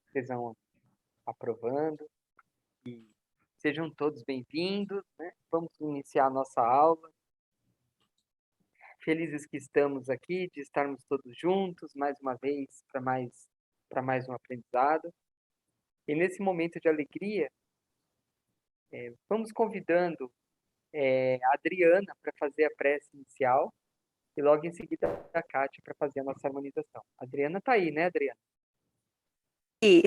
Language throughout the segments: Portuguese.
estejam aprovando e sejam todos bem-vindos, né? Vamos iniciar a nossa aula. Felizes que estamos aqui, de estarmos todos juntos, mais uma vez, para mais um aprendizado. E nesse momento de alegria, vamos convidando a Adriana para fazer a prece inicial e logo em seguida a Kátia para fazer a nossa harmonização. A Adriana está aí, né, Adriana? E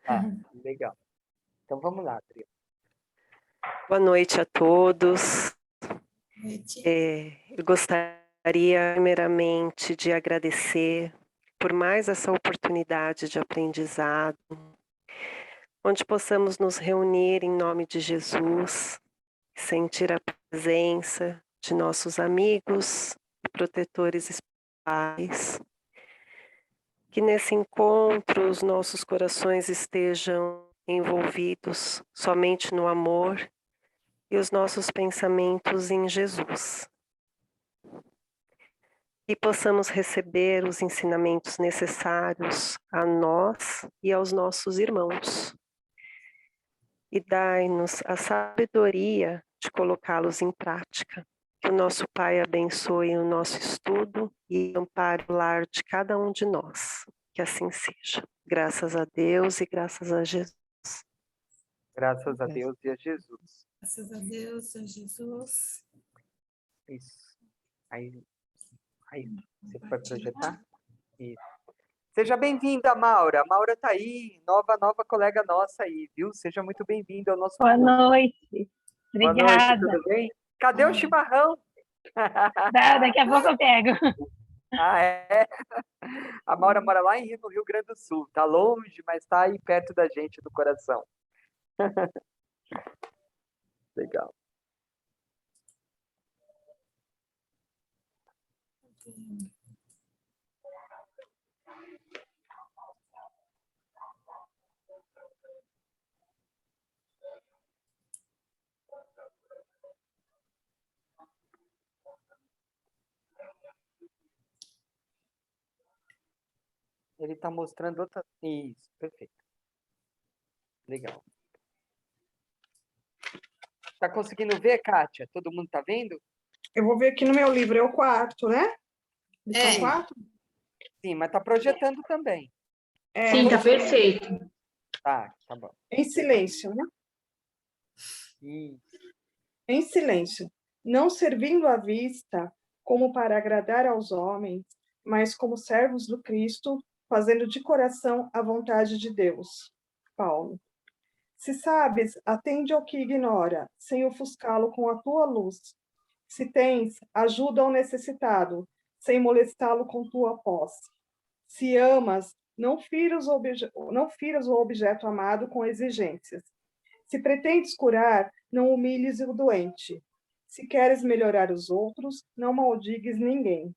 Ah, legal. Então vamos lá, Adriana. boa noite a todos. Noite. Eu gostaria primeiramente de agradecer por mais essa oportunidade de aprendizado, onde possamos nos reunir em nome de Jesus, sentir a presença de nossos amigos e protetores espirituais. Que nesse encontro os nossos corações estejam envolvidos somente no amor e os nossos pensamentos em Jesus. E possamos receber os ensinamentos necessários a nós e aos nossos irmãos. E dai-nos a sabedoria de colocá-los em prática. Que o nosso Pai abençoe o nosso estudo e ampare o lar de cada um de nós. Que assim seja. Graças a Deus e graças a Jesus. Graças a Deus e a Jesus. Graças a Deus, a Jesus. Isso. Aí você vai projetar? Isso. Seja bem-vinda, Maura. A Maura está aí, nova colega nossa aí, viu? Seja muito bem-vinda ao nosso Boa grupo. noite. Boa Obrigada. noite, tudo bem? Cadê o chimarrão? Daqui a pouco eu pego. Ah, é? A Maura mora lá no Rio Grande do Sul. Tá longe, mas está aí perto da gente, do coração. Legal. Ele está mostrando outra... Isso, perfeito. Legal. Tá conseguindo ver, Kátia? Todo mundo tá vendo? Eu vou ver aqui no meu livro, é o quarto, né? É. São 4? Sim, mas tá projetando também. Sim, tá perfeito. Tá bom. Em silêncio, né? Isso. Em silêncio, não servindo à vista como para agradar aos homens, mas como servos do Cristo, fazendo de coração a vontade de Deus. Paulo. Se sabes, atende ao que ignora, sem ofuscá-lo com a tua luz. Se tens, ajuda ao necessitado, sem molestá-lo com tua posse. Se amas, não firas o objeto amado com exigências. Se pretendes curar, não humilhes o doente. Se queres melhorar os outros, não maldigues ninguém.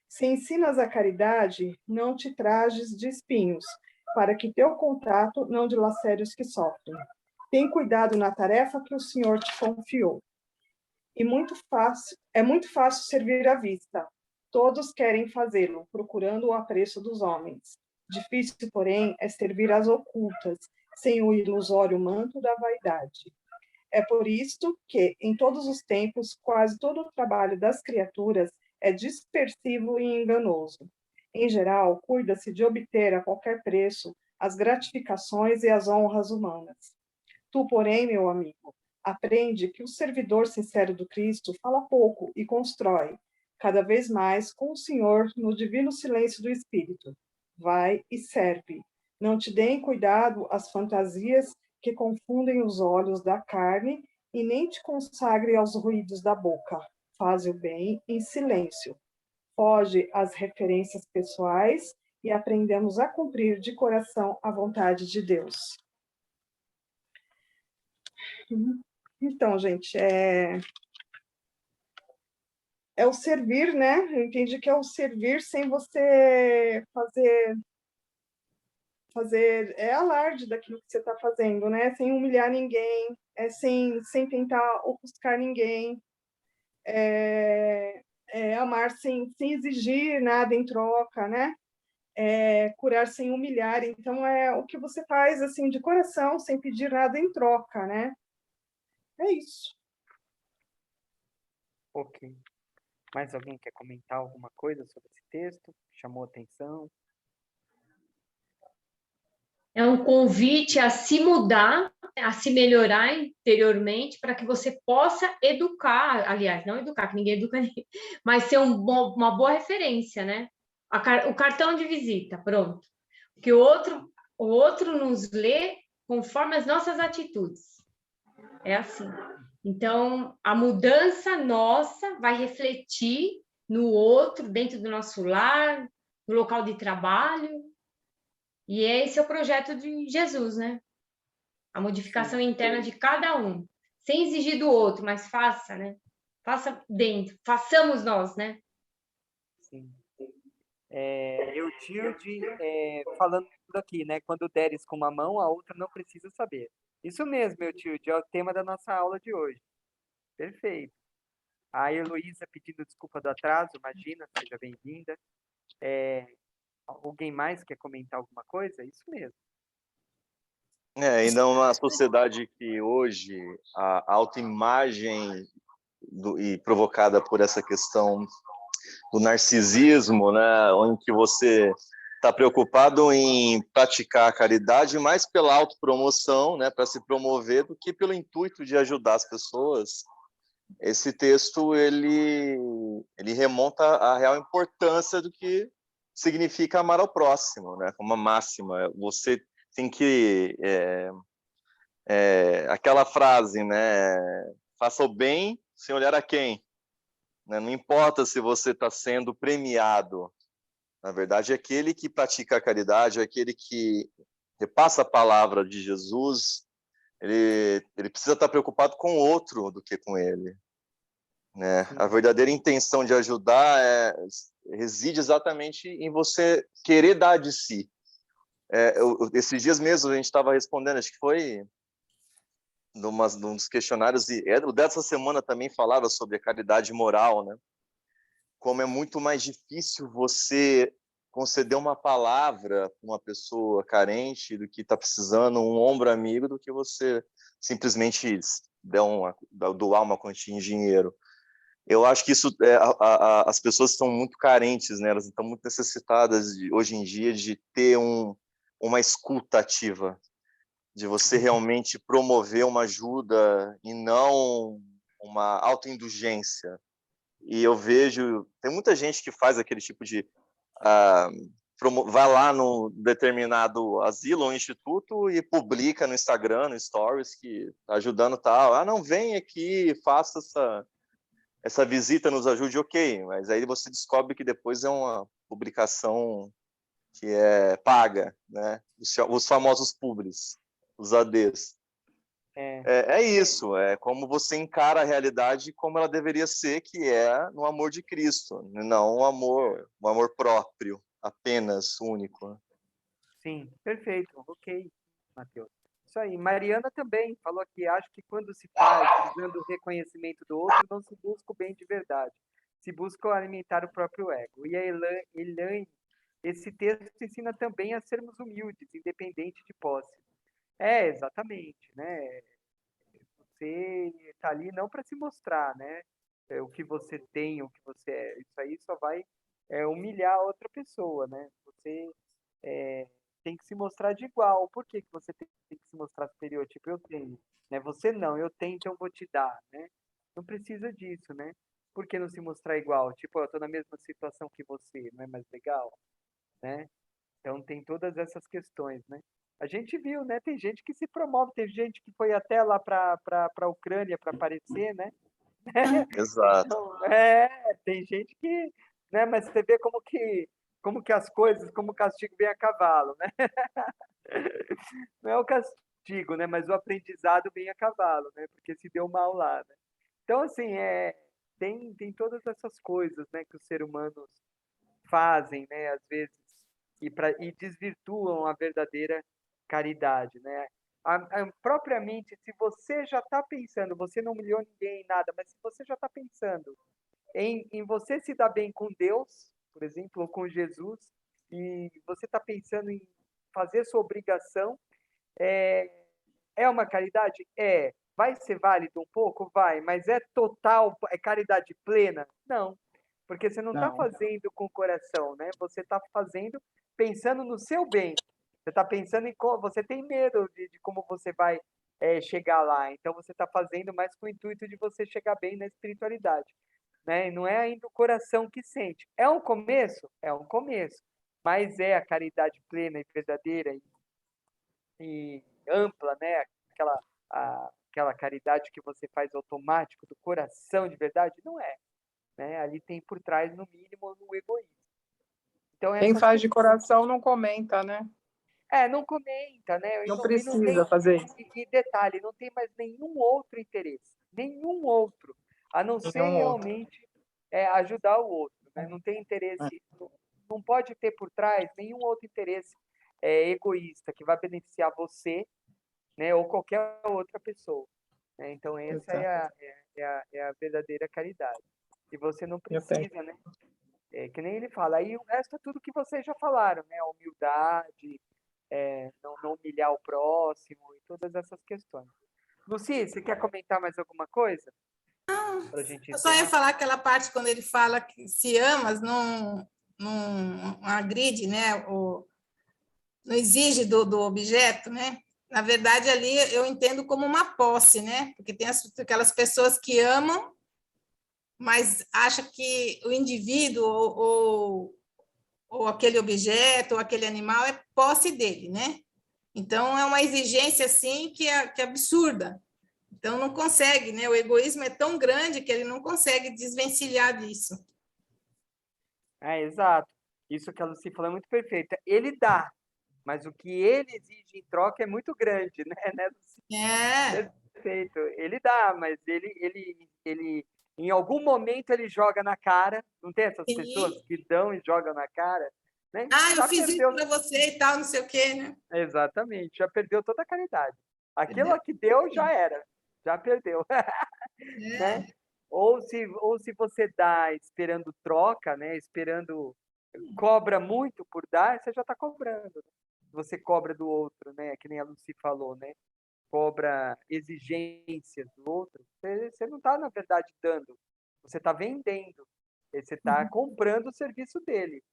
Se ensinas a caridade, não te trajes de espinhos, para que teu contato não dilacere os que sofrem. Tem cuidado na tarefa que o Senhor te confiou. É muito fácil servir à vista. Todos querem fazê-lo, procurando o apreço dos homens. Difícil, porém, é servir às ocultas, sem o ilusório manto da vaidade. É por isto que, em todos os tempos, quase todo o trabalho das criaturas é dispersivo e enganoso. Em geral, cuida-se de obter a qualquer preço as gratificações e as honras humanas. Tu, porém, meu amigo, aprende que o servidor sincero do Cristo fala pouco e constrói, cada vez mais com o Senhor no divino silêncio do Espírito. Vai e serve. Não te deem cuidado as fantasias que confundem os olhos da carne e nem te consagre aos ruídos da boca. Faze o bem em silêncio. Foge às referências pessoais e aprendemos a cumprir de coração a vontade de Deus. Então, gente, é o servir, né? Eu entendi que é o servir sem você fazer alarde daquilo que você está fazendo, né? Sem humilhar ninguém, sem tentar ofuscar ninguém, amar sem exigir nada em troca, né? curar sem humilhar. Então, é o que você faz, assim, de coração, sem pedir nada em troca, né? É isso. Ok. Mais alguém quer comentar alguma coisa sobre esse texto? Chamou atenção? É um convite a se mudar, a se melhorar interiormente, para que você possa educar, aliás, não educar, que ninguém educa ninguém, mas ser uma boa referência, né? O cartão de visita, pronto. Que o outro nos lê conforme as nossas atitudes. É assim. Então, a mudança nossa vai refletir no outro, dentro do nosso lar, no local de trabalho. E esse é o projeto de Jesus, né? A modificação interna de cada um, sem exigir do outro, mas faça, né? Faça dentro, façamos nós, né? Sim. Eutilde falando aqui, né? Quando deres com uma mão, a outra não precisa saber. Isso mesmo, Eutilde, é o tema da nossa aula de hoje. Perfeito. A Heloísa pedindo desculpa do atraso, imagina, seja bem-vinda. Alguém mais quer comentar alguma coisa? Isso mesmo. Ainda uma sociedade que hoje a autoimagem e provocada por essa questão do narcisismo, né, onde que você está preocupado em praticar a caridade mais pela autopromoção, né, para se promover, do que pelo intuito de ajudar as pessoas. Esse texto ele remonta à real importância do que significa amar ao próximo, né, como uma máxima. Você tem que aquela frase, né, faça o bem sem olhar a quem, né? Não importa se você está sendo premiado. Na verdade, aquele que pratica a caridade, aquele que repassa a palavra de Jesus, ele precisa estar preocupado com o outro do que com ele, né? A verdadeira intenção de ajudar reside exatamente em você querer dar de si. Esses dias mesmo a gente estava respondendo, acho que foi num dos questionários, e o dessa semana também falava sobre a caridade moral, né? Como é muito mais difícil você conceder uma palavra para uma pessoa carente do que está precisando, um ombro amigo, do que você simplesmente doar uma quantia em dinheiro. Eu acho que isso as pessoas estão muito carentes, né? Elas estão muito necessitadas hoje em dia de ter uma escuta ativa, de você realmente promover uma ajuda e não uma autoindulgência. E eu vejo, tem muita gente que faz aquele tipo de vai lá no determinado asilo ou instituto e publica no Instagram, no Stories, que está ajudando tal. Não, vem aqui, faça essa visita, nos ajude, ok. Mas aí você descobre que depois é uma publicação que é paga, né? Os famosos publis, os ADs. É isso, é como você encara a realidade como ela deveria ser, que é no amor de Cristo, não um amor próprio, apenas único. Sim, perfeito. Ok, Matheus. Isso aí. Mariana também falou que acho que quando se faz visando o reconhecimento do outro, não se busca o bem de verdade. Se busca alimentar o próprio ego. E a Elaine, esse texto ensina também a sermos humildes, independente de posse. Exatamente, né? Você está ali não para se mostrar, né? O que você tem, o que você é. Isso aí só vai humilhar a outra pessoa, né? Você tem que se mostrar de igual. Por que que você tem que se mostrar superior? Tipo, eu tenho, né? Você não, eu tenho, então eu vou te dar, né? Não precisa disso, né? Por que não se mostrar igual? Tipo, eu tô na mesma situação que você, não é mais legal, né? Então tem todas essas questões, né? A gente viu, né? Tem gente que se promove, tem gente que foi até lá para a Ucrânia para aparecer, né? Exato. Então, tem gente que, né? Mas você vê como que as coisas, como o castigo vem a cavalo, né? Não é o castigo, né? Mas o aprendizado vem a cavalo, né? Porque se deu mal lá, né? Então, assim, tem todas essas coisas, né? Que os seres humanos fazem, né? Às vezes, e desvirtuam a verdadeira caridade, né? Propriamente, se você já está pensando, você não humilhou ninguém, nada, mas se você já está pensando em você se dar bem com Deus, por exemplo, ou com Jesus, e você está pensando em fazer sua obrigação, é uma caridade? É. Vai ser válido um pouco? Vai. Mas é total, é caridade plena? Não. Porque você não está Não. fazendo com o coração, né? Você está fazendo pensando no seu bem. Você está pensando em como... Você tem medo de como você vai chegar lá. Então, você está fazendo mais com o intuito de você chegar bem na espiritualidade. Né? E não é ainda o coração que sente. É um começo? É um começo. Mas é a caridade plena e verdadeira e ampla, né? Aquela caridade que você faz automático do coração de verdade? Não é. Né? Ali tem por trás, no mínimo, um egoísmo. Então, Quem essas faz de questões... coração não comenta, né? Não comenta, né? Não E não precisa tem, fazer isso. e detalhe, não tem mais nenhum outro interesse. Nenhum outro. A não ser Nenhum outro. realmente ajudar o outro. Né? Não tem É. interesse, não pode ter por trás nenhum outro interesse egoísta que vai beneficiar você, né? Ou qualquer outra pessoa. Né? Então, essa é a verdadeira caridade. E você não precisa, né? Que nem ele fala. Aí o resto é tudo que vocês já falaram, né? A humildade, não humilhar o próximo e todas essas questões. Luci, você quer comentar mais alguma coisa? Pra gente Eu só ia encerrar? falar aquela parte quando ele fala que se amas, não agride, né? Não exige do objeto, né? Na verdade, ali eu entendo como uma posse, né? Porque tem aquelas pessoas que amam, mas acham que o indivíduo ou aquele objeto ou aquele animal é posse dele, né? Então, é uma exigência, assim, que é absurda. Então, não consegue, né? O egoísmo é tão grande que ele não consegue desvencilhar disso. Exato. Isso que a Luci falou é muito perfeito. Ele dá, mas o que ele exige em troca é muito grande, né, Luci? Perfeito. Ele dá, mas ele em algum momento ele joga na cara. Não tem essas pessoas Sim. que dão e jogam na cara, né? Eu Já fiz isso perdeu. para você e tal, não sei o quê, né? Exatamente, já perdeu toda a caridade. Aquilo que deu já era, já perdeu, né? Ou se você dá esperando troca, né? Cobra muito por dar, você já está cobrando. Né? Você cobra do outro, né? Que nem a Lucy falou, né? Cobra exigências do outro. Você não está, na verdade, dando. Você está vendendo. Você está comprando o serviço dele.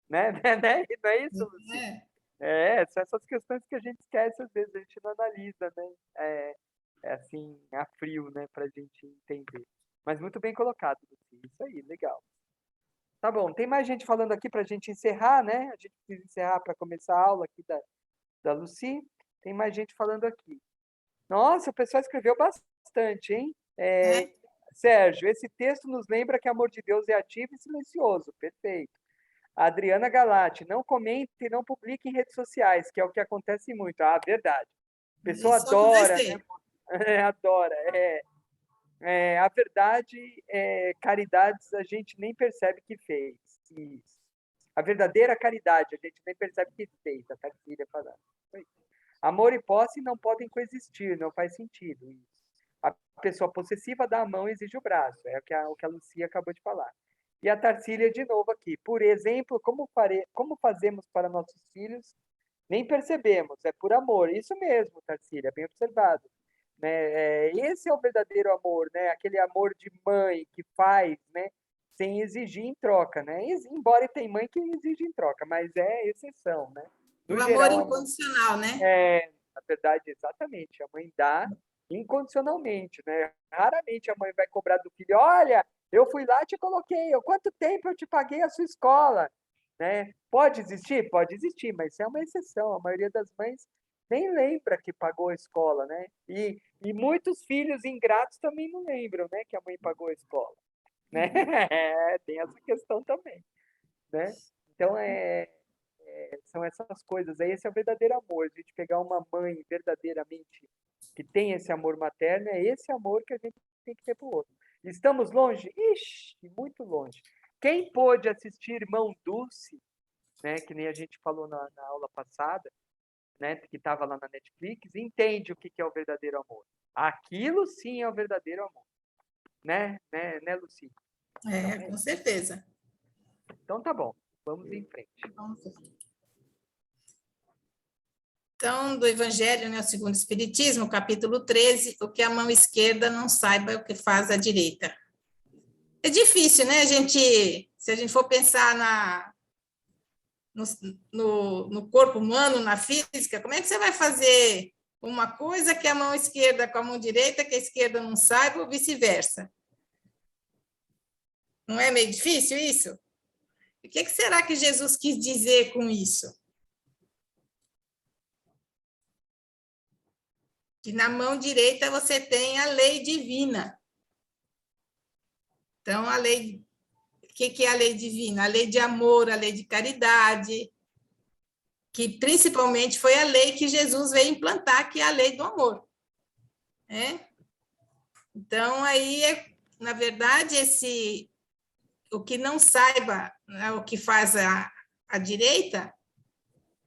Né? Não é isso, Lucy? São essas questões que a gente esquece às vezes, a gente não analisa, né? Assim, a frio, né? Pra gente entender. Mas muito bem colocado, Lucy. Isso aí, legal. Tá bom, tem mais gente falando aqui pra gente encerrar, né? A gente precisa encerrar para começar a aula aqui da Lucy. Tem mais gente falando aqui. Nossa, o pessoal escreveu bastante, hein? Sérgio, esse texto nos lembra que o amor de Deus é ativo e silencioso. Perfeito. A Adriana Galati, não comente e não publique em redes sociais, que é o que acontece muito. Verdade. A pessoa Isso adora, acontece. né? Adora. A verdade, caridades a gente nem percebe que fez. Isso. A verdadeira caridade a gente nem percebe que fez. A Tarsília falando. Amor e posse não podem coexistir, não faz sentido isso. A pessoa possessiva dá a mão e exige o braço. É o que a Lucia acabou de falar. E a Tarsília de novo aqui. Por exemplo, como fazemos para nossos filhos? Nem percebemos, é por amor. Isso mesmo, Tarsília, bem observado. Né? Esse é o verdadeiro amor, né? Aquele amor de mãe que faz, né? Sem exigir em troca, né? Embora tem mãe que exige em troca, mas é exceção, né? No O amor geral, incondicional, né? na verdade, exatamente. A mãe dá incondicionalmente, né? Raramente a mãe vai cobrar do filho, olha, eu fui lá e te coloquei, quanto tempo eu te paguei a sua escola, né? Pode existir? Pode existir, mas isso é uma exceção. A maioria das mães nem lembra que pagou a escola, né? E muitos filhos ingratos também não lembram, né, que a mãe pagou a escola, né? Tem essa questão também, né? Então, são essas coisas. Esse é o verdadeiro amor. A gente pegar uma mãe verdadeiramente que tem esse amor materno, é esse amor que a gente tem que ter para o outro. Estamos longe? Ixi, muito longe. Quem pôde assistir Irmão Dulce, né, que nem a gente falou na aula passada, né, que estava lá na Netflix, entende o que é o verdadeiro amor. Aquilo sim é o verdadeiro amor. Né, Lucy? Com certeza. Então tá bom. Vamos em frente. Então, do Evangelho, né, segundo o Espiritismo, capítulo 13, o que a mão esquerda não saiba é o que faz a direita. É difícil, né, se a gente for pensar no corpo humano, na física, como é que você vai fazer uma coisa que a mão esquerda com a mão direita, que a esquerda não saiba, ou vice-versa? Não é meio difícil isso? O que será que Jesus quis dizer com isso? Que na mão direita você tem a lei divina. Então, o que é a lei divina? A lei de amor, a lei de caridade, que principalmente foi a lei que Jesus veio implantar, que é a lei do amor. Então, aí, na verdade, o que não saiba, né, o que faz a direita,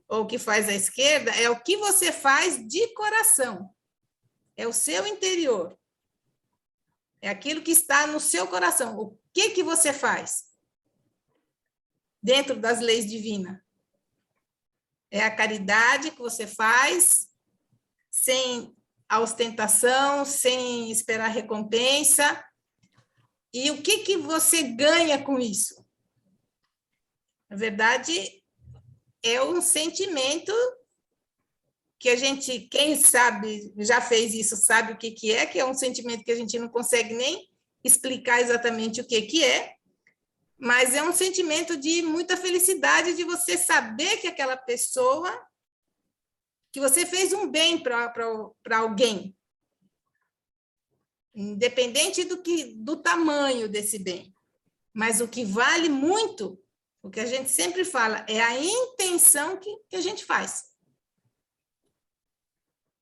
ou o que faz a esquerda, é o que você faz de coração. É o seu interior. É aquilo que está no seu coração. O que você faz dentro das leis divinas? É a caridade que você faz sem a ostentação, sem esperar recompensa. E o que você ganha com isso? Na verdade, é um sentimento que a gente, quem sabe, já fez isso, sabe o que é um sentimento que a gente não consegue nem explicar exatamente o que é, mas é um sentimento de muita felicidade de você saber que aquela pessoa, que você fez um bem para alguém, independente do tamanho desse bem. Mas o que vale muito, o que a gente sempre fala, é a intenção que a gente faz.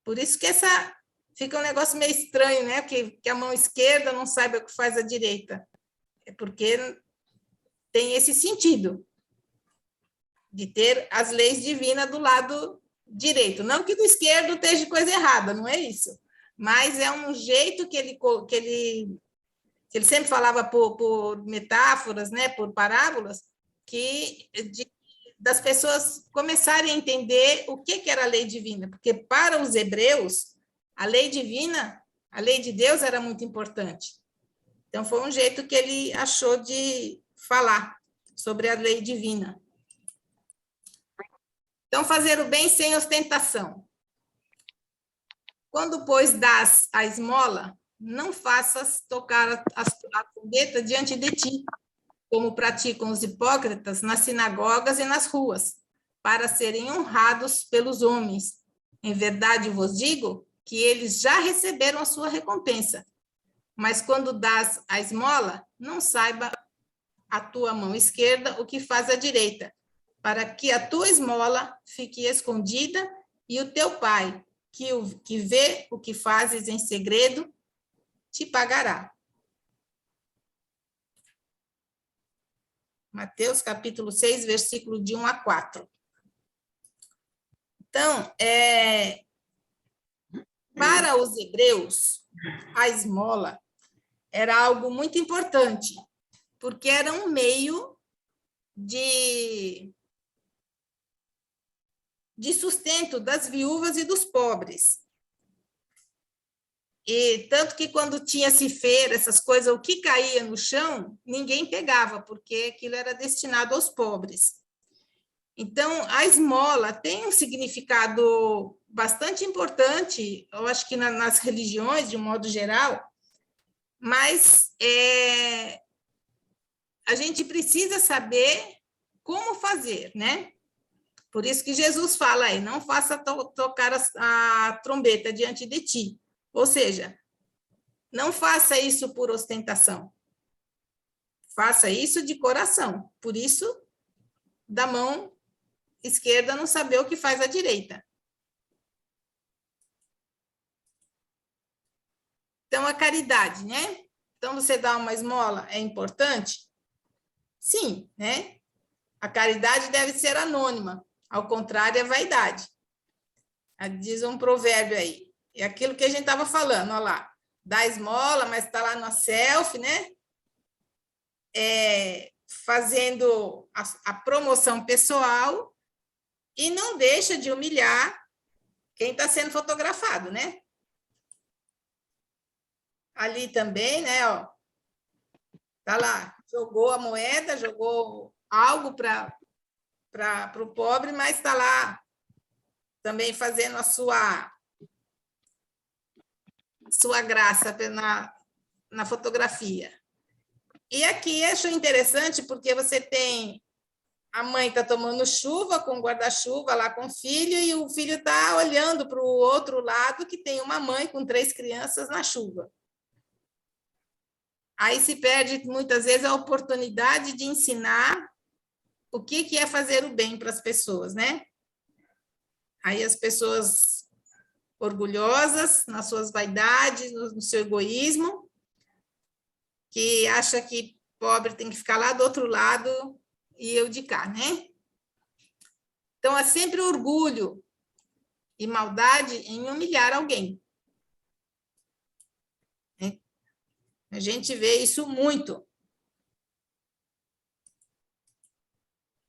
Por isso que fica um negócio meio estranho, né? Que a mão esquerda não saiba o que faz a direita. É porque tem esse sentido de ter as leis divinas do lado direito. Não que do esquerdo esteja coisa errada, não é isso. Mas é um jeito que ele sempre falava por metáforas, né? Por parábolas, das pessoas começarem a entender o que era a lei divina, porque para os hebreus, a lei divina, a lei de Deus era muito importante. Então, foi um jeito que ele achou de falar sobre a lei divina. Então, fazer o bem sem ostentação. Quando, pois, dás a esmola, não faças tocar a trombeta diante de ti, como praticam os hipócritas nas sinagogas e nas ruas, para serem honrados pelos homens. Em verdade vos digo que eles já receberam a sua recompensa. Mas quando dás a esmola, não saiba a tua mão esquerda o que faz a direita, para que a tua esmola fique escondida e o teu pai, que vê o que fazes em segredo, te pagará. Mateus, capítulo 6, versículo de 1 a 4. Então, para os hebreus, a esmola era algo muito importante, porque era um meio de sustento das viúvas e dos pobres. E tanto que quando tinha cifeira, essas coisas, o que caía no chão, ninguém pegava, porque aquilo era destinado aos pobres. Então, a esmola tem um significado bastante importante, eu acho que nas religiões, de um modo geral, mas a gente precisa saber como fazer, né? Por isso que Jesus fala aí, não faça tocar a trombeta diante de ti. Ou seja, não faça isso por ostentação. Faça isso de coração. Por isso, da mão esquerda não saber o que faz a direita. Então, a caridade, né? Então, você dá uma esmola é importante? Sim, né? A caridade deve ser anônima. Ao contrário, é vaidade. Diz um provérbio aí. É aquilo que a gente estava falando, olha lá. Dá esmola, mas está lá na selfie, né? fazendo a promoção pessoal e não deixa de humilhar quem está sendo fotografado, né? Ali também, né, ó, tá lá, jogou a moeda, jogou algo para o pobre, mas está lá também fazendo a sua graça na fotografia. E aqui acho interessante porque você tem a mãe está tomando chuva com guarda-chuva lá com o filho e o filho está olhando para o outro lado que tem uma mãe com 3 crianças na chuva. Aí se perde muitas vezes a oportunidade de ensinar o que é fazer o bem para as pessoas, né? Aí as pessoas orgulhosas nas suas vaidades, no seu egoísmo, que acha que pobre tem que ficar lá do outro lado e eu de cá, né? Então, há sempre orgulho e maldade em humilhar alguém. A gente vê isso muito.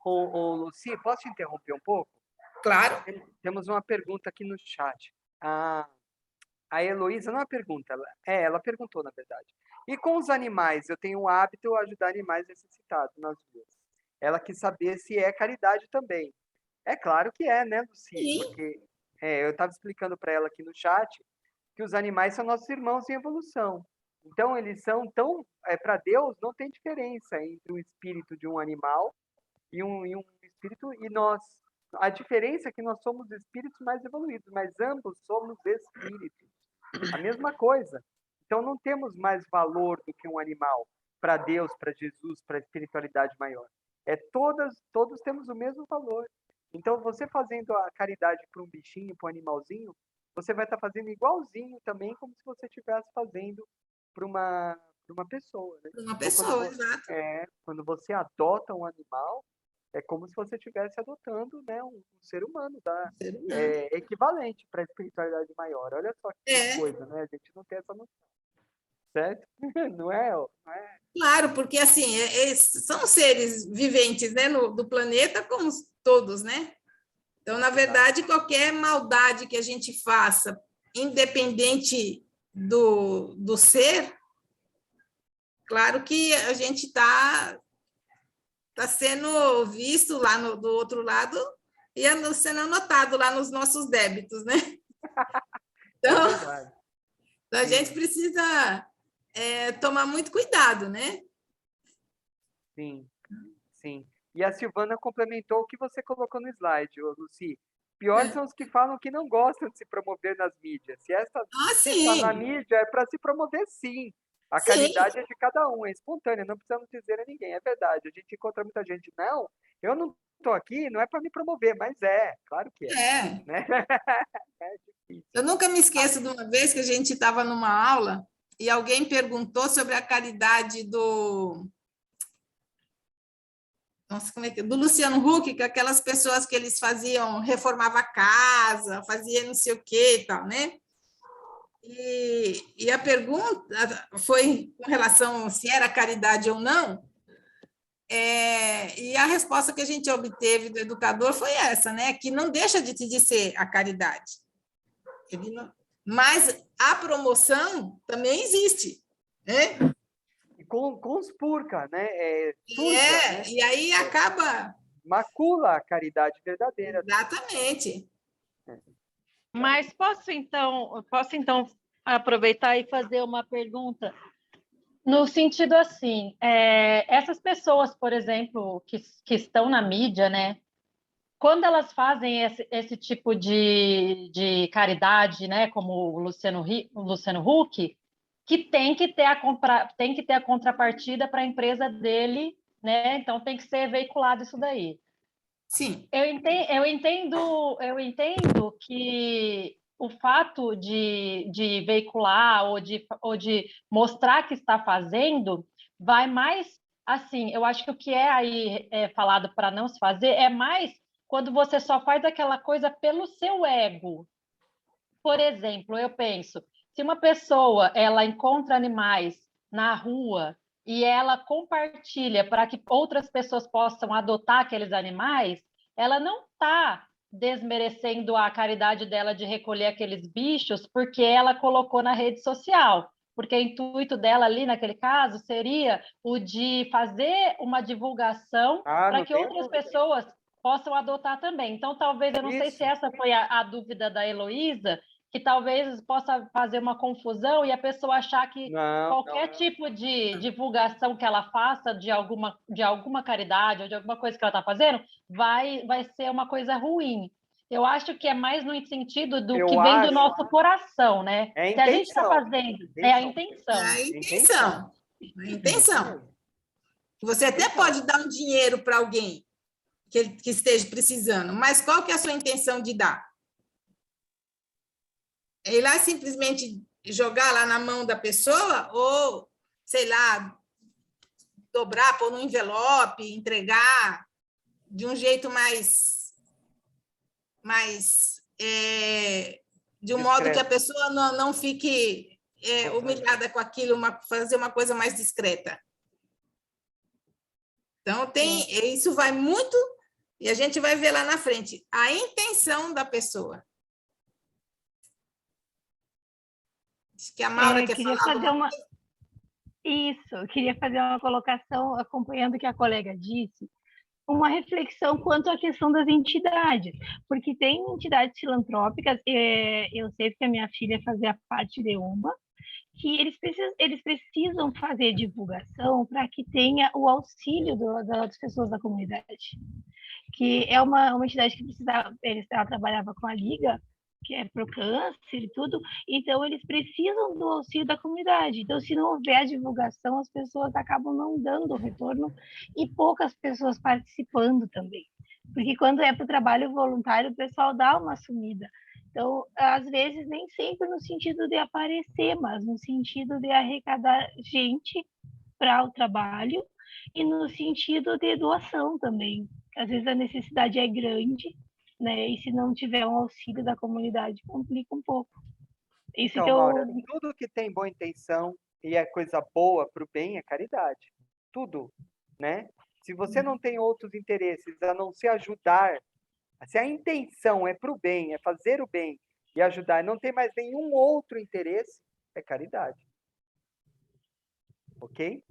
Luci, posso te interromper um pouco? Claro. Temos uma pergunta aqui no chat. A Heloísa, não é uma pergunta, ela perguntou, na verdade. E com os animais? Eu tenho o hábito de ajudar animais necessitados nas ruas. Ela quis saber se é caridade também. É claro que é, né, Luci? Sim. Porque eu estava explicando para ela aqui no chat que os animais são nossos irmãos em evolução. Então, eles são tão... para Deus, não tem diferença entre o espírito de um animal e um espírito e nós. A diferença é que nós somos espíritos mais evoluídos, mas ambos somos espíritos. A mesma coisa. Então, não temos mais valor do que um animal para Deus, para Jesus, para a espiritualidade maior. Todos temos o mesmo valor. Então, você fazendo a caridade para um bichinho, para um animalzinho, você vai estar fazendo igualzinho também, como se você estivesse fazendo para uma pessoa. Né? Uma pessoa, então, exato. Quando você adota um animal, é como se você estivesse adotando, né, um ser humano, tá? Equivalente para a espiritualidade maior. Olha só que coisa, né? A gente não tem essa noção. Certo? Não é? Claro, porque assim, são seres viventes, né, do planeta, como todos, né? Então, na verdade, qualquer maldade que a gente faça, independente do ser, claro que a gente está sendo visto lá do outro lado e sendo anotado lá nos nossos débitos, né? Então, a gente precisa tomar muito cuidado, né? Sim, sim. E a Silvana complementou o que você colocou no slide, Luci. Piores são os que falam que não gostam de se promover nas mídias. Se essa está na mídia, é para se promover, sim. A caridade é de cada um, é espontânea, não precisamos dizer a ninguém, é verdade. A gente encontra muita gente, não, eu não estou aqui, não é para me promover, mas claro que é. Né? É difícil. Eu nunca me esqueço de uma vez que a gente estava numa aula e alguém perguntou sobre a caridade do Luciano Huck, que aquelas pessoas que eles faziam, reformava a casa, fazia não sei o que e tal, né? E a pergunta foi com relação se era caridade ou não, e a resposta que a gente obteve do educador foi essa, né? Que não deixa de ser a caridade. Mas a promoção também existe, né? Conspurca, né? Né? E aí acaba... Macula a caridade verdadeira. Exatamente. Mas posso então aproveitar e fazer uma pergunta no sentido assim, essas pessoas, por exemplo, que estão na mídia, né? Quando elas fazem esse tipo de caridade, né, como o Luciano Huck, que tem que ter a contrapartida para a empresa dele, né? Então tem que ser veiculado isso daí. Sim. Eu entendo que o fato de veicular ou de mostrar que está fazendo vai mais assim. Eu acho que o que é aí falado para não se fazer é mais quando você só faz aquela coisa pelo seu ego. Por exemplo, eu penso, se uma pessoa ela encontra animais na rua e ela compartilha para que outras pessoas possam adotar aqueles animais, ela não está desmerecendo a caridade dela de recolher aqueles bichos porque ela colocou na rede social. Porque o intuito dela ali, naquele caso, seria o de fazer uma divulgação para não que tenho outras dúvida. pessoas possam adotar também. Então, talvez, eu não sei se Isso. essa foi a dúvida da Heloísa, que talvez possa fazer uma confusão e a pessoa achar que qualquer tipo de divulgação que ela faça de alguma caridade ou de alguma coisa que ela está fazendo vai ser uma coisa ruim. Eu acho que é mais no sentido do que vem do nosso coração, né? É a Se a gente está intenção. fazendo, é a intenção. A intenção. A intenção. Você até Intenção. pode dar um dinheiro para alguém que esteja precisando, mas qual que é a sua intenção de dar? É ir lá simplesmente jogar lá na mão da pessoa ou, sei lá, dobrar, pôr no envelope, entregar de um jeito de um modo que a pessoa não fique humilhada com aquilo, fazer uma coisa mais discreta. Então, isso vai muito, e a gente vai ver lá na frente, a intenção da pessoa. Acho que a Maura quer falar Isso, eu queria fazer uma colocação, acompanhando o que a colega disse, uma reflexão quanto à questão das entidades, porque tem entidades filantrópicas, eu sei que a minha filha fazia parte de uma, que eles precisam fazer divulgação para que tenha o auxílio das pessoas da comunidade, que é uma entidade que ela trabalhava com a Liga, que é para o câncer e tudo, então eles precisam do auxílio da comunidade. Então, se não houver a divulgação, as pessoas acabam não dando o retorno e poucas pessoas participando também. Porque quando é para o trabalho voluntário, o pessoal dá uma sumida. Então, às vezes, nem sempre no sentido de aparecer, mas no sentido de arrecadar gente para o trabalho e no sentido de doação também. Às vezes a necessidade é grande, né? E se não tiver um auxílio da comunidade, complica um pouco. Isso então, que eu... Maura, tudo que tem boa intenção e é coisa boa para o bem é caridade. Tudo, né? Se você não tem outros interesses a não se ajudar, se a intenção é para o bem, é fazer o bem e ajudar, e não tem mais nenhum outro interesse, é caridade. Ok?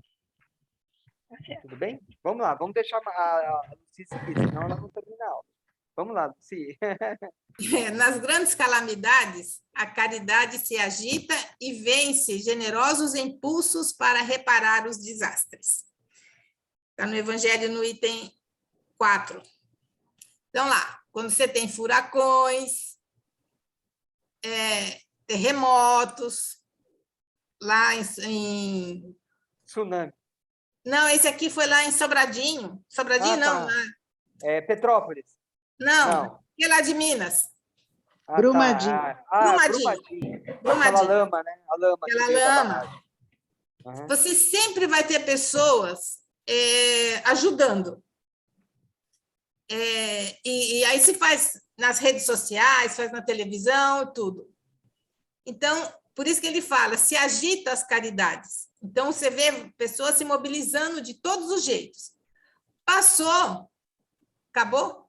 Tudo bem? Vamos lá, vamos deixar a Lucy seguir, senão ela não termina a aula. Vamos lá, Lucy. Nas grandes calamidades, a caridade se agita e vence generosos impulsos para reparar os desastres. Está no Evangelho, no item 4. Então, lá, quando você tem furacões, terremotos, lá em... Tsunami. Não, esse aqui foi lá em Sobradinho. Sobradinho, não. Tá. Petrópolis. Não, que é lá de Minas. Brumadinho. Brumadinho. Aquela lama, né? A lama. Aquela lama. Uhum. Você sempre vai ter pessoas ajudando. E aí se faz nas redes sociais, faz na televisão, tudo. Então, por isso que ele fala, se agita as caridades. Então, você vê pessoas se mobilizando de todos os jeitos. Passou, acabou?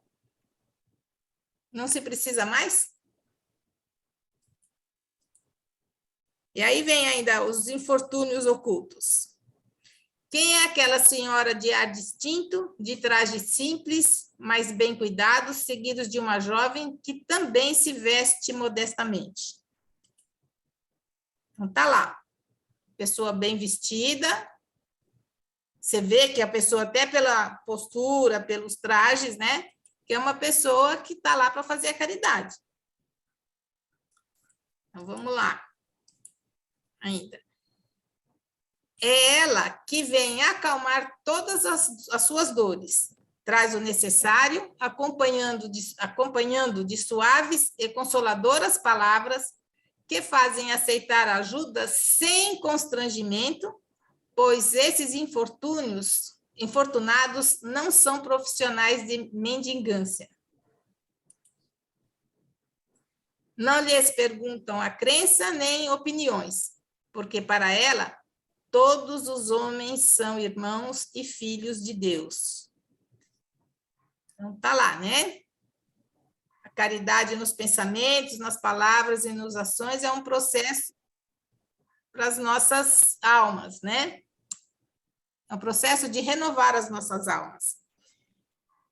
Não se precisa mais? E aí vem ainda os infortúnios ocultos. Quem é aquela senhora de ar distinto, de traje simples, mas bem cuidados, seguidos de uma jovem que também se veste modestamente? Então, está lá. Pessoa bem vestida. Você vê que a pessoa, até pela postura, pelos trajes, né? Que é uma pessoa que está lá para fazer a caridade. Então, vamos lá. Ainda. É ela que vem acalmar todas as suas dores. Traz o necessário, acompanhando de suaves e consoladoras palavras que fazem aceitar ajuda sem constrangimento, pois esses infortunados não são profissionais de mendigância. Não lhes perguntam a crença nem opiniões, porque para ela todos os homens são irmãos e filhos de Deus. Então, está lá, né? A caridade nos pensamentos, nas palavras e nas ações é um processo para as nossas almas, né? É um processo de renovar as nossas almas.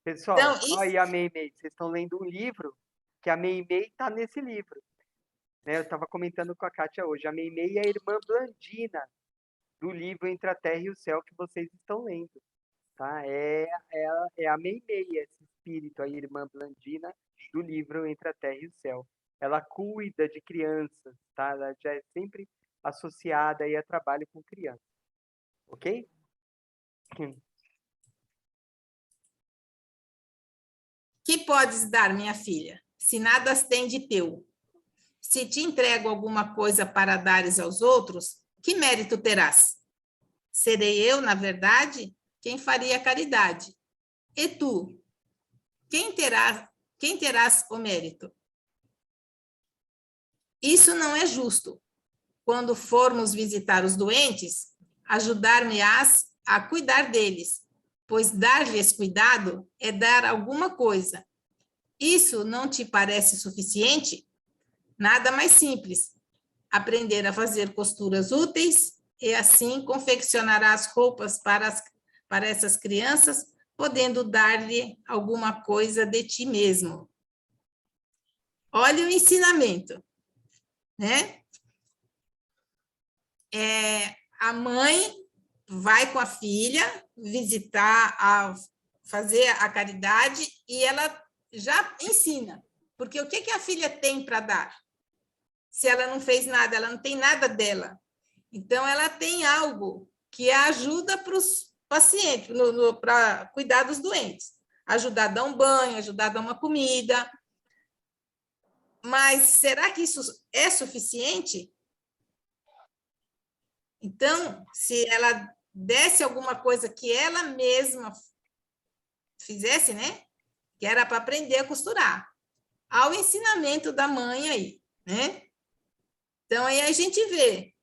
Pessoal, Então, aí a Meimei, vocês estão lendo um livro, que a Meimei está nesse livro. Né? Eu estava comentando com a Kátia hoje. A Meimei é a irmã Blandina do livro Entre a Terra e o Céu que vocês estão lendo. Tá? É a Meimei, esse espírito, a irmã Blandina do livro Entre a Terra e o Céu. Ela cuida de crianças, tá? Ela já é sempre associada aí a trabalho com crianças. Ok? que podes dar, minha filha, se nada tem de teu? Se te entrego alguma coisa para dares aos outros, que mérito terás? Serei eu, na verdade, quem faria caridade. E tu, quem terás o mérito? Isso não é justo. Quando formos visitar os doentes, ajudar-me-ás a cuidar deles, pois dar-lhes cuidado é dar alguma coisa. Isso não te parece suficiente? Nada mais simples. Aprender a fazer costuras úteis e assim confeccionarás roupas para essas crianças, podendo dar-lhe alguma coisa de ti mesmo. Olha o ensinamento, né? A mãe vai com a filha visitar, fazer a caridade e ela já ensina. Porque o que a filha tem para dar? Se ela não fez nada, ela não tem nada dela. Então, ela tem algo que ajuda para os pacientes, para cuidar dos doentes. Ajudar a dar um banho, ajudar a dar uma comida. Mas será que isso é suficiente? Então, se ela desse alguma coisa que ela mesma fizesse, né? Que era para aprender a costurar. Ao ensinamento da mãe aí, né? Então, aí a gente vê.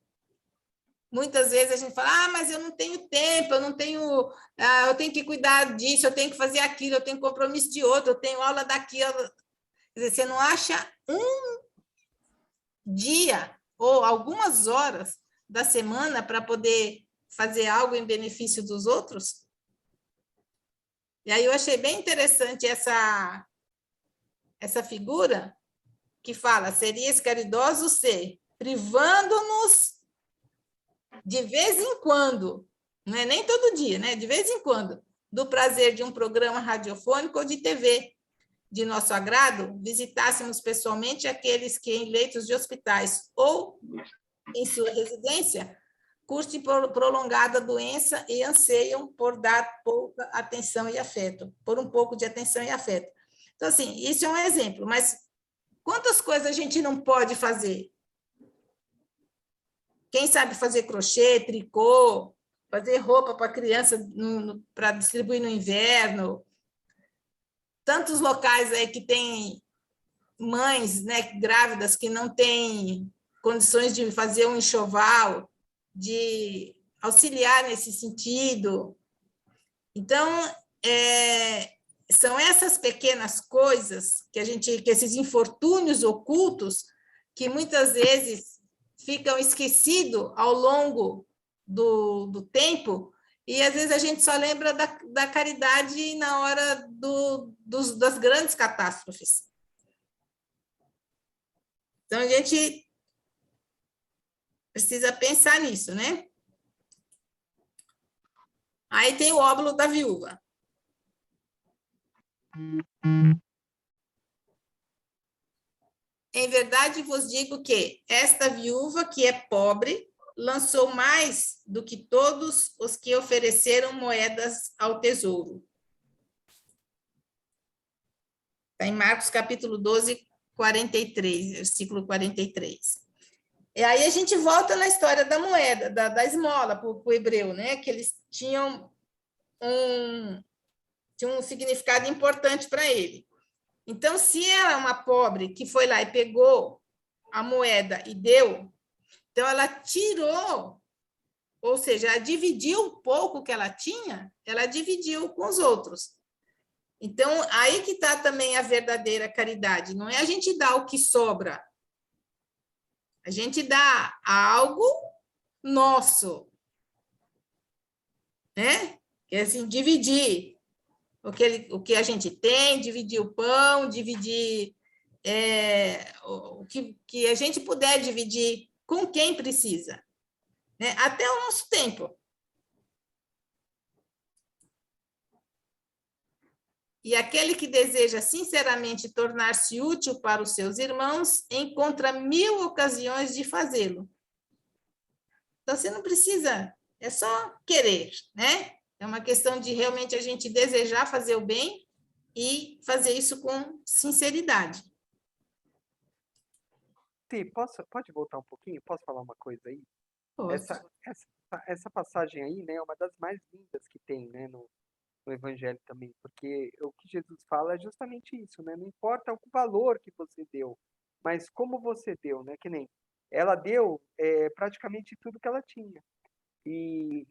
Muitas vezes a gente fala, mas eu não tenho tempo, eu não tenho, eu tenho que cuidar disso, eu tenho que fazer aquilo, eu tenho compromisso de outro, eu tenho aula daqui. Quer dizer, você não acha um dia ou algumas horas da semana para poder fazer algo em benefício dos outros? E aí eu achei bem interessante essa figura que fala, serias caridoso ser, privando-nos de vez em quando, não é nem todo dia, né? De vez em quando, do prazer de um programa radiofônico ou de TV. De nosso agrado, visitássemos pessoalmente aqueles que em leitos de hospitais ou em sua residência curtem prolongada doença e anseiam por dar pouca atenção e afeto, por um pouco de atenção e afeto. Então, assim, isso é um exemplo, mas quantas coisas a gente não pode fazer? Quem sabe fazer crochê, tricô, fazer roupa para criança para distribuir no inverno. Tantos locais aí que tem mães, né, grávidas que não têm condições de fazer um enxoval, de auxiliar nesse sentido. Então, são essas pequenas coisas que esses infortúnios ocultos, que muitas vezes ficam esquecidos ao longo do tempo, e às vezes a gente só lembra da caridade na hora das grandes catástrofes. Então, a gente precisa pensar nisso, né? Aí tem o óbolo da viúva. Em verdade vos digo que esta viúva, que é pobre, lançou mais do que todos os que ofereceram moedas ao tesouro. Está em Marcos, capítulo 12, 43, versículo 43. E aí a gente volta na história da moeda, da esmola para o hebreu, né? Que eles tinham um significado importante para ele. Então, se ela é uma pobre que foi lá e pegou a moeda e deu, então ela tirou ou seja, ela dividiu o pouco que ela tinha, ela dividiu com os outros. Então, aí que está também a verdadeira caridade. Não é a gente dar o que sobra. A gente dá algo nosso, né? Que é assim, dividir o que a gente tem, dividir o pão, dividir o que a gente puder dividir com quem precisa, né? Até o nosso tempo. E aquele que deseja sinceramente tornar-se útil para os seus irmãos encontra 1000 ocasiões de fazê-lo. Então, você não precisa, é só querer, né? É uma questão de realmente a gente desejar fazer o bem e fazer isso com sinceridade. Sim, pode voltar um pouquinho? Posso falar uma coisa aí? Posso. Essa passagem aí, né, é uma das mais lindas que tem, né, no Evangelho também, porque o que Jesus fala é justamente isso, né? Não importa o valor que você deu, mas como você deu, né? Que nem ela deu praticamente tudo que ela tinha. E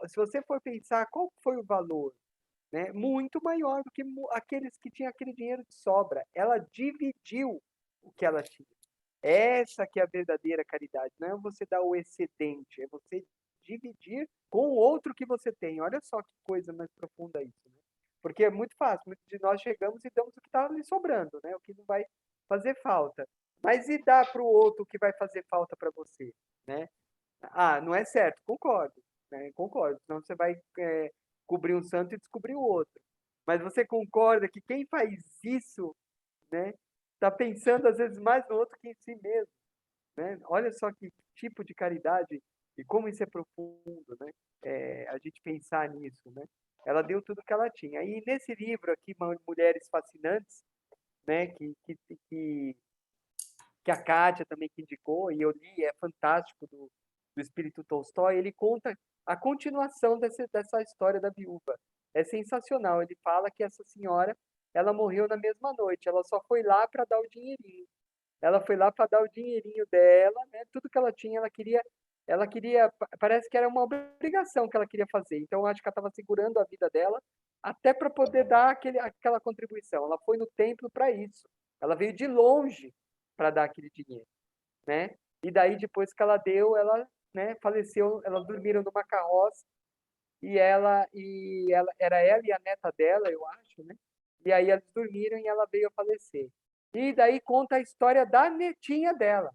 se você for pensar qual foi o valor, né? Muito maior do que aqueles que tinham aquele dinheiro de sobra. Ela dividiu o que ela tinha. Essa que é a verdadeira caridade, não é você dar o excedente, é você dividir com o outro que você tem. Olha só que coisa mais profunda isso, né? Porque é muito fácil, muitos de nós chegamos e damos o que está ali sobrando, né? O que não vai fazer falta. Mas e dar para o outro o que vai fazer falta para você, né? Ah, não é certo, concordo, né? Concordo, senão você vai cobrir um santo e descobrir o outro. Mas você concorda que quem faz isso, né, está pensando às vezes mais no outro que em si mesmo, né? Olha só que tipo de caridade e como isso é profundo, né? A gente pensar nisso, né? Ela deu tudo que ela tinha. E nesse livro aqui, Mulheres Fascinantes, né, que a Kátia também que indicou, e eu li, é fantástico, do Espírito Tolstói, ele conta a continuação dessa história da viúva. É sensacional, ele fala que essa senhora, ela morreu na mesma noite, ela só foi lá para dar o dinheirinho. Ela foi lá para dar o dinheirinho dela, né? Tudo que ela tinha, ela queria, parece que era uma obrigação que ela queria fazer. Então, acho que ela estava segurando a vida dela até para poder dar aquela contribuição. Ela foi no templo para isso. Ela veio de longe para dar aquele dinheiro, né? E daí depois que ela deu, ela, né, faleceu. Elas dormiram numa carroça e ela era ela e a neta dela, eu acho, né? E aí elas dormiram e ela veio a falecer. E daí conta a história da netinha dela.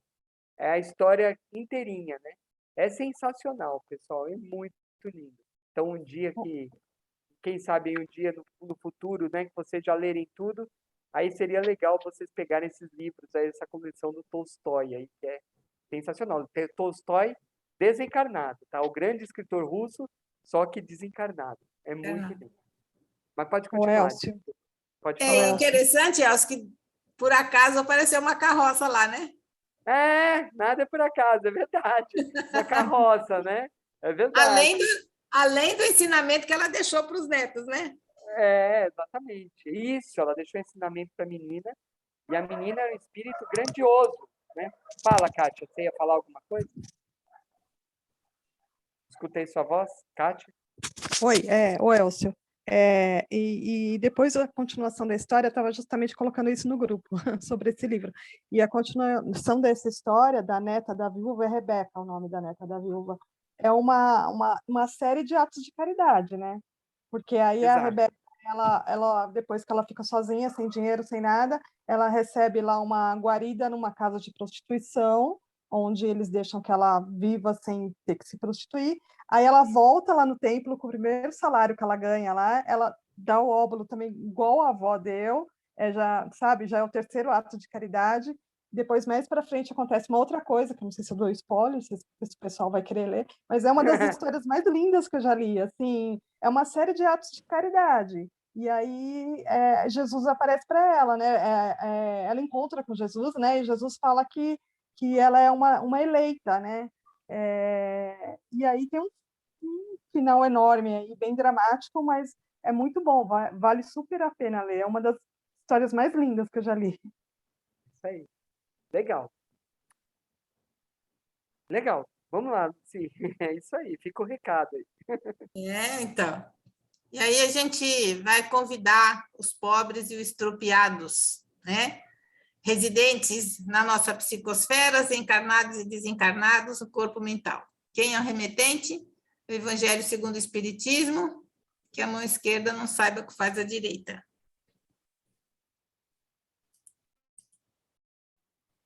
É a história inteirinha, né? É sensacional, pessoal, é muito lindo. Então, um dia quem sabe um dia no futuro, né, que vocês já lerem tudo, aí seria legal vocês pegarem esses livros, aí, essa coleção do Tolstói, aí, que é sensacional. Tolstói desencarnado, tá? O grande escritor russo, só que desencarnado. É muito lindo. Mas pode O continuar. Elcio. Pode É falar. interessante, Elcio, que por acaso apareceu uma carroça lá, né? Nada é por acaso, é verdade. Uma carroça, né? É verdade. Além do ensinamento que ela deixou para os netos, né? Exatamente. Isso, ela deixou ensinamento para a menina, e a menina é um espírito grandioso, né? Fala, Kátia, você ia falar alguma coisa? Escutei sua voz, Kátia. Oi, o Elcio. E depois a continuação da história, eu estava justamente colocando isso no grupo, sobre esse livro. E a continuação dessa história, da neta da viúva, é Rebeca, o nome da neta da viúva, é uma série de atos de caridade, né? Porque aí a Exato. Rebeca, ela, depois que ela fica sozinha, sem dinheiro, sem nada, ela recebe lá uma guarida numa casa de prostituição, onde eles deixam que ela viva sem ter que se prostituir. Aí ela volta lá no templo com o primeiro salário que ela ganha lá, ela dá o óbolo também igual a avó deu, já é o terceiro ato de caridade. Depois, mais para frente, acontece uma outra coisa, que eu não sei se eu dou spoiler, se o pessoal vai querer ler, mas é uma das histórias mais lindas que eu já li, assim, é uma série de atos de caridade. E aí Jesus aparece para ela, né? Ela encontra com Jesus, né? E Jesus fala que ela é uma eleita, né? E aí tem um final enorme e bem dramático, mas é muito bom, vale super a pena ler. É uma das histórias mais lindas que eu já li. Isso aí. Legal. Legal. Vamos lá, sim. É isso aí, fica o recado aí. Então. E aí a gente vai convidar os pobres e os estropiados, né? Residentes na nossa psicosfera, encarnados e desencarnados no corpo mental. Quem é o remetente? O Evangelho segundo o Espiritismo, que a mão esquerda não saiba o que faz a direita.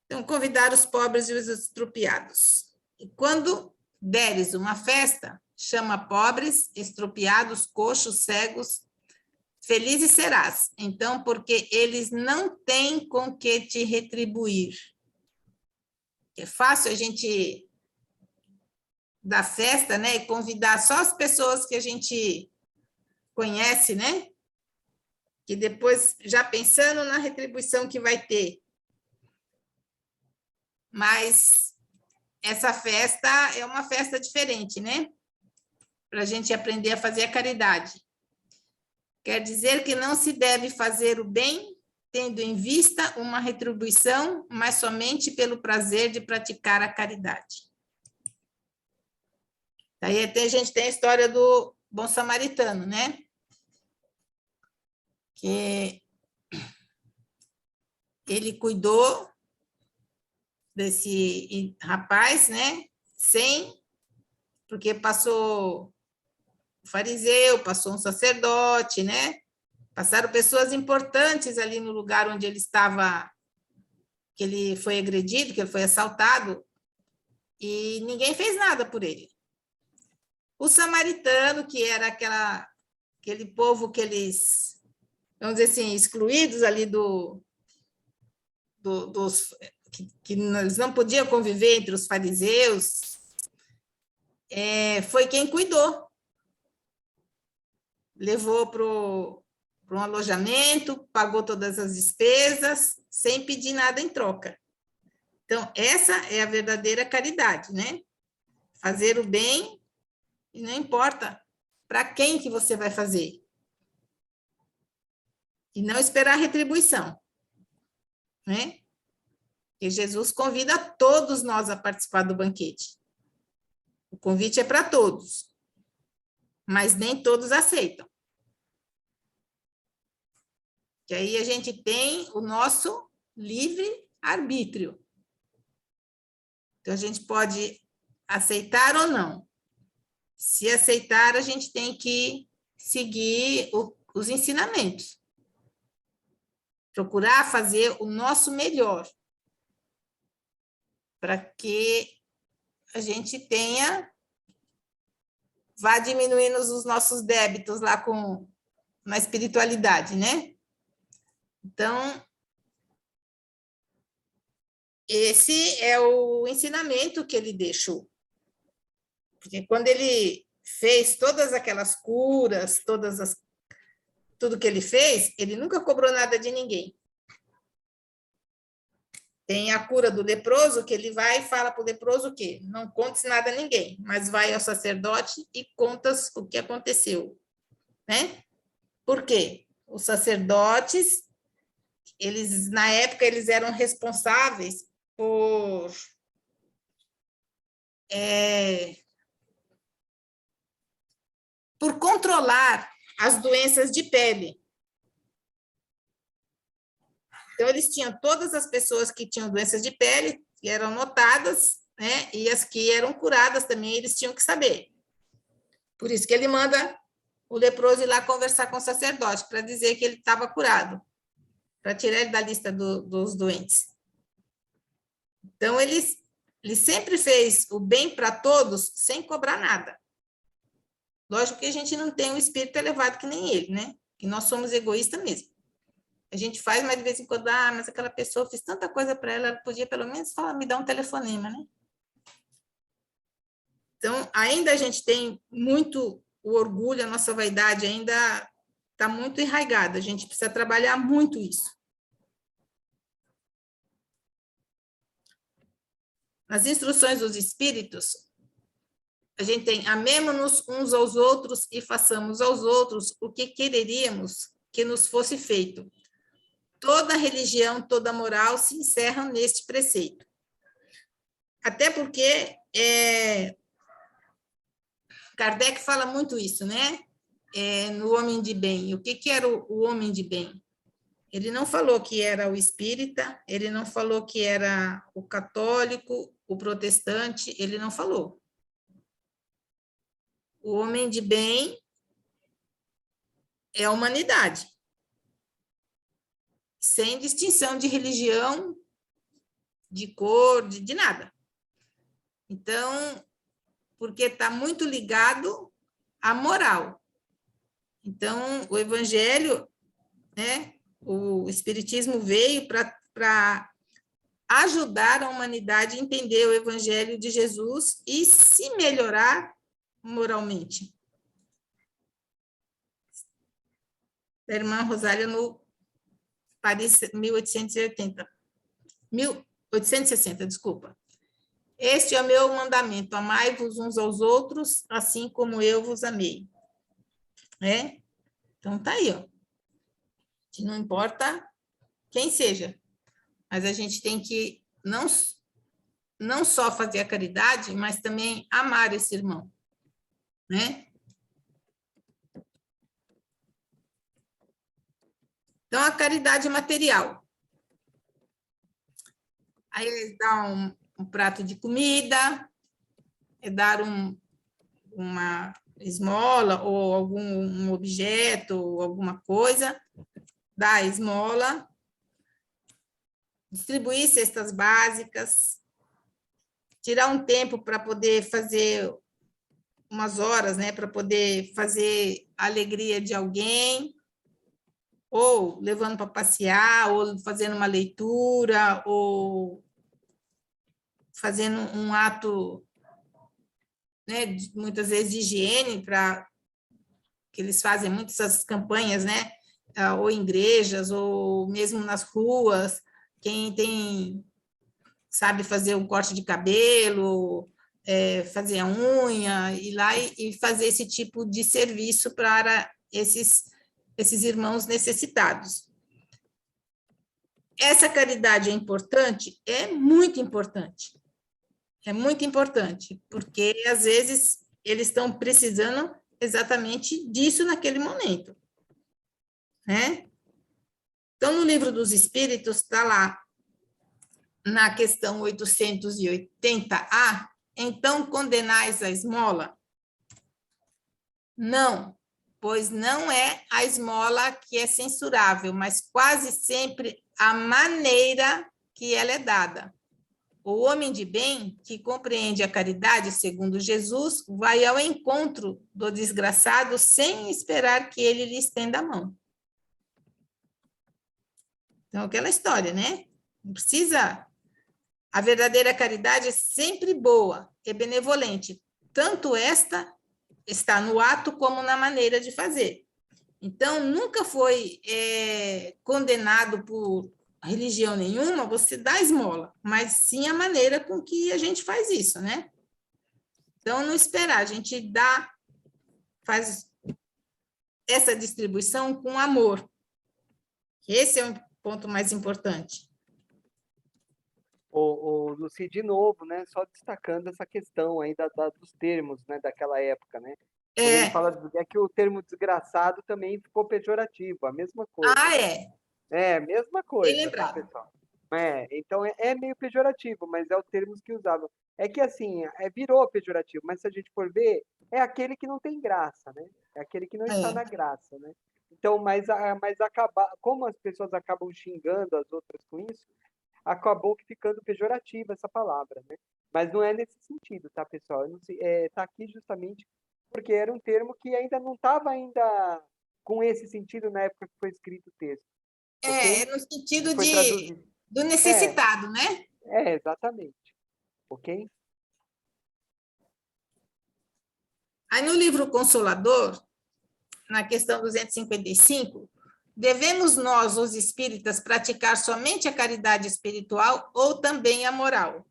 Então, convidar os pobres e os estrupiados. E quando deres uma festa, chama pobres, estrupiados, coxos, cegos, felizes serás. Então, porque eles não têm com que te retribuir. É fácil a gente dar festa, né, e convidar só as pessoas que a gente conhece, né? Que depois, já pensando na retribuição que vai ter. Mas essa festa é uma festa diferente, né? Para a gente aprender a fazer a caridade. Quer dizer que não se deve fazer o bem tendo em vista uma retribuição, mas somente pelo prazer de praticar a caridade. Daí até a gente tem a história do bom samaritano, né? Que ele cuidou desse rapaz, né? Porque passou o fariseu, passou um sacerdote, né? Passaram pessoas importantes ali no lugar onde ele estava, que ele foi agredido, que ele foi assaltado, e ninguém fez nada por ele. O samaritano, que era aquele povo que eles, vamos dizer assim, excluídos ali dos que eles não podiam conviver entre os fariseus, foi quem cuidou. Levou para um alojamento, pagou todas as despesas, sem pedir nada em troca. Então, essa é a verdadeira caridade, né? Fazer o bem, e não importa para quem que você vai fazer. E não esperar retribuição, né? Porque Jesus convida todos nós a participar do banquete. O convite é para todos, mas nem todos aceitam. Que aí a gente tem o nosso livre-arbítrio. Então, a gente pode aceitar ou não. Se aceitar, a gente tem que seguir os ensinamentos. Procurar fazer o nosso melhor, para que a gente vá diminuindo os nossos débitos lá na espiritualidade, né? Então, esse é o ensinamento que ele deixou. Porque quando ele fez todas aquelas curas, tudo que ele fez, ele nunca cobrou nada de ninguém. Tem a cura do leproso, que ele vai e fala para o leproso o quê? Não contes nada a ninguém, mas vai ao sacerdote e contas o que aconteceu, né? Por quê? Os sacerdotes, na época, eles eram responsáveis por controlar as doenças de pele. Então, eles tinham todas as pessoas que tinham doenças de pele, que eram notadas, né? E as que eram curadas também, eles tinham que saber. Por isso que ele manda o leproso ir lá conversar com o sacerdote, para dizer que ele estava curado, para tirar ele da lista dos doentes. Então, ele sempre fez o bem para todos, sem cobrar nada. Lógico que a gente não tem um espírito elevado que nem ele, né? Que nós somos egoístas mesmo. A gente faz, mas de vez em quando, mas aquela pessoa, fiz tanta coisa para ela, ela podia pelo menos falar, me dar um telefonema, né? Então, ainda a gente tem muito o orgulho, a nossa vaidade ainda está muito enraigada, a gente precisa trabalhar muito isso. Nas instruções dos espíritos, a gente tem, amemo-nos uns aos outros e façamos aos outros o que quereríamos que nos fosse feito. Toda religião, toda moral se encerra neste preceito. Até porque Kardec fala muito isso, né? No homem de bem. E o que era o homem de bem? Ele não falou que era o espírita, ele não falou que era o católico, o protestante, ele não falou. O homem de bem é a humanidade, sem distinção de religião, de cor, de nada. Então, porque está muito ligado à moral. Então, o Evangelho, né, o Espiritismo veio para ajudar a humanidade a entender o Evangelho de Jesus e se melhorar moralmente. Da irmã Rosália, no Paris, 1860, desculpa. Este é o meu mandamento, amai-vos uns aos outros, assim como eu vos amei. Então, tá aí, ó. Não importa quem seja, mas a gente tem que não só fazer a caridade, mas também amar esse irmão, né? Então, a caridade material. Aí eles dão um prato de comida, dar uma esmola ou algum objeto, ou alguma coisa, dar a esmola, distribuir cestas básicas, tirar um tempo para poder fazer umas horas, né, para poder fazer a alegria de alguém, ou levando para passear, ou fazendo uma leitura, ou fazendo um ato, né, muitas vezes de higiene, que eles fazem muitas campanhas, né, ou em igrejas, ou mesmo nas ruas, quem sabe fazer um corte de cabelo, fazer a unha, ir lá e fazer esse tipo de serviço para esses irmãos necessitados. Essa caridade é importante? É muito importante. É muito importante, porque, às vezes, eles estão precisando exatamente disso naquele momento, né? Então, no Livro dos Espíritos, está lá, na questão 880A, então condenais a esmola? Não, pois não é a esmola que é censurável, mas quase sempre a maneira que ela é dada. O homem de bem, que compreende a caridade segundo Jesus, vai ao encontro do desgraçado sem esperar que ele lhe estenda a mão. Então, aquela história, né? Não precisa... A verdadeira caridade é sempre boa e benevolente. Tanto esta está no ato como na maneira de fazer. Então, nunca foi condenado por religião nenhuma você dá esmola, mas sim a maneira com que a gente faz isso, né? Então, não esperar, a gente faz essa distribuição com amor. Esse é o ponto mais importante. Luci, de novo, né? Só destacando essa questão aí dos termos, né? Daquela época, né? Quando ele fala que o termo desgraçado também ficou pejorativo, a mesma coisa. Ah, é? É, mesma coisa, Bem tá, lembrado. pessoal? Então, é meio pejorativo, mas é o termo que usavam. É que, assim, virou pejorativo, mas se a gente for ver, é aquele que não tem graça, né? É aquele que não está na graça, né? Então, mas como as pessoas acabam xingando as outras com isso, acabou ficando pejorativa essa palavra, né? Mas não é nesse sentido, tá, pessoal? Eu não sei, tá aqui justamente porque era um termo que ainda não estava com esse sentido na época que foi escrito o texto. Okay? No sentido traduzido. Do necessitado, né? Exatamente. Ok? Aí no livro Consolador, na questão 255, devemos nós, os espíritas, praticar somente a caridade espiritual ou também a moral?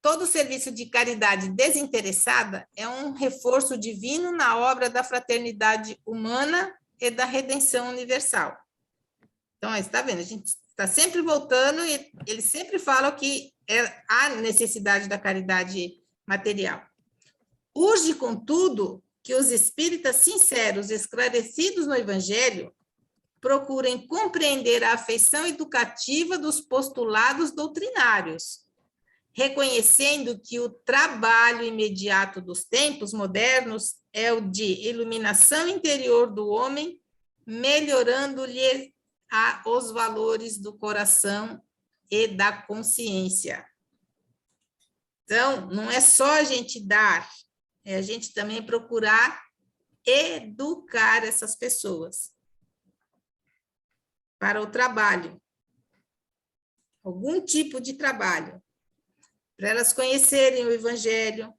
Todo serviço de caridade desinteressada é um reforço divino na obra da fraternidade humana e da redenção universal. Então, você está vendo, a gente está sempre voltando e eles sempre falam que há necessidade da caridade material. Urge, contudo, que os espíritas sinceros, esclarecidos no Evangelho, procurem compreender a afeição educativa dos postulados doutrinários, reconhecendo que o trabalho imediato dos tempos modernos é o de iluminação interior do homem, melhorando-lhe os valores do coração e da consciência. Então, não é só a gente dar, é a gente também procurar educar essas pessoas para o trabalho, algum tipo de trabalho, para elas conhecerem o Evangelho.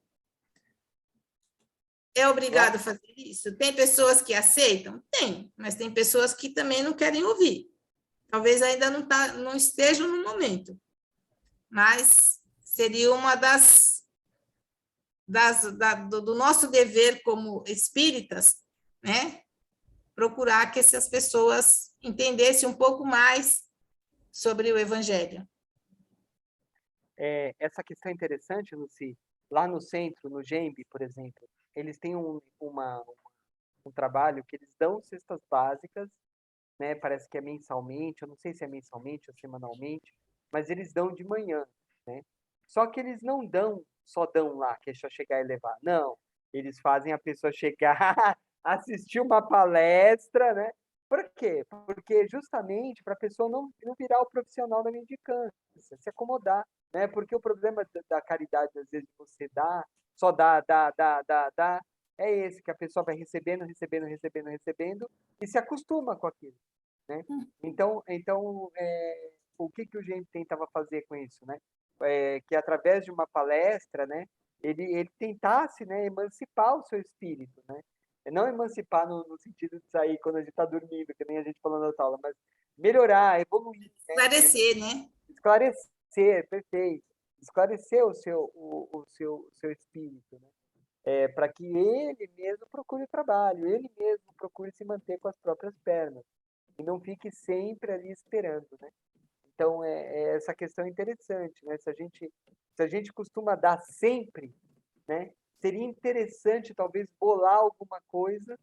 É obrigado a fazer isso? Tem pessoas que aceitam? Tem, mas tem pessoas que também não querem ouvir. Talvez ainda não estejam no momento, mas seria uma do nosso dever como espíritas, né? Procurar que essas pessoas entendessem um pouco mais sobre o Evangelho. Essa questão é interessante, Lucy. Lá no centro, no GEMB, por exemplo, eles têm um trabalho que eles dão cestas básicas, né? Parece que é mensalmente, eu não sei se é mensalmente ou semanalmente, mas eles dão de manhã, né? Só que eles não só dão lá, que é só chegar e levar. Não, eles fazem a pessoa chegar, assistir uma palestra, né? Por quê? Porque justamente para a pessoa não virar o profissional da mendicância, se acomodar, né? Porque o problema da caridade, às vezes, você só dá, é esse, que a pessoa vai recebendo e se acostuma com aquilo, né? Então o que o GEMB tentava fazer com isso, né? Que através de uma palestra, né, ele tentasse, né, emancipar o seu espírito, né? Não emancipar no sentido de sair quando a gente está dormindo, que nem a gente falou na aula, mas melhorar, evoluir. Né? Esclarecer, né? Esclarecer, perfeito. Esclarecer o seu espírito, né? Para que ele mesmo procure o trabalho, ele mesmo procure se manter com as próprias pernas e não fique sempre ali esperando, né? Então, essa questão é interessante, né? Se a gente costuma dar sempre, né? Seria interessante, talvez, bolar alguma coisa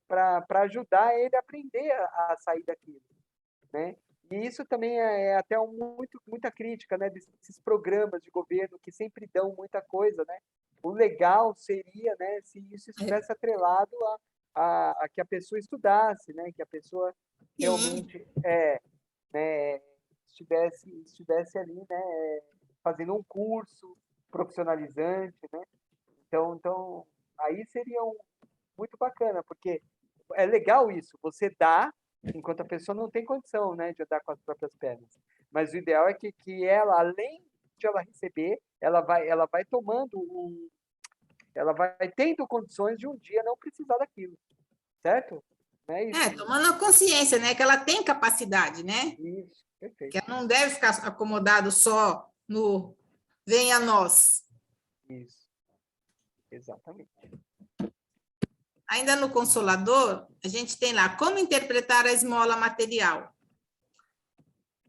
para ajudar ele a aprender a sair daquilo, né? E isso também é até muita crítica, né? Desses programas de governo que sempre dão muita coisa, né? O legal seria, né? Se isso estivesse atrelado a que a pessoa estudasse, né? Que a pessoa realmente né? estivesse ali, né? Fazendo um curso profissionalizante, né? Então aí seria muito bacana, porque é legal isso, você dá enquanto a pessoa não tem condição, né, de andar com as próprias pernas. Mas o ideal é que ela, além de ela receber, ela vai tomando ela vai tendo condições de um dia não precisar daquilo, certo? Não é isso? Tomando a consciência, né, que ela tem capacidade, né? Isso, perfeito. Que ela não deve ficar acomodado só no venha a nós. Isso, exatamente. Ainda no Consolador, a gente tem lá como interpretar a esmola material.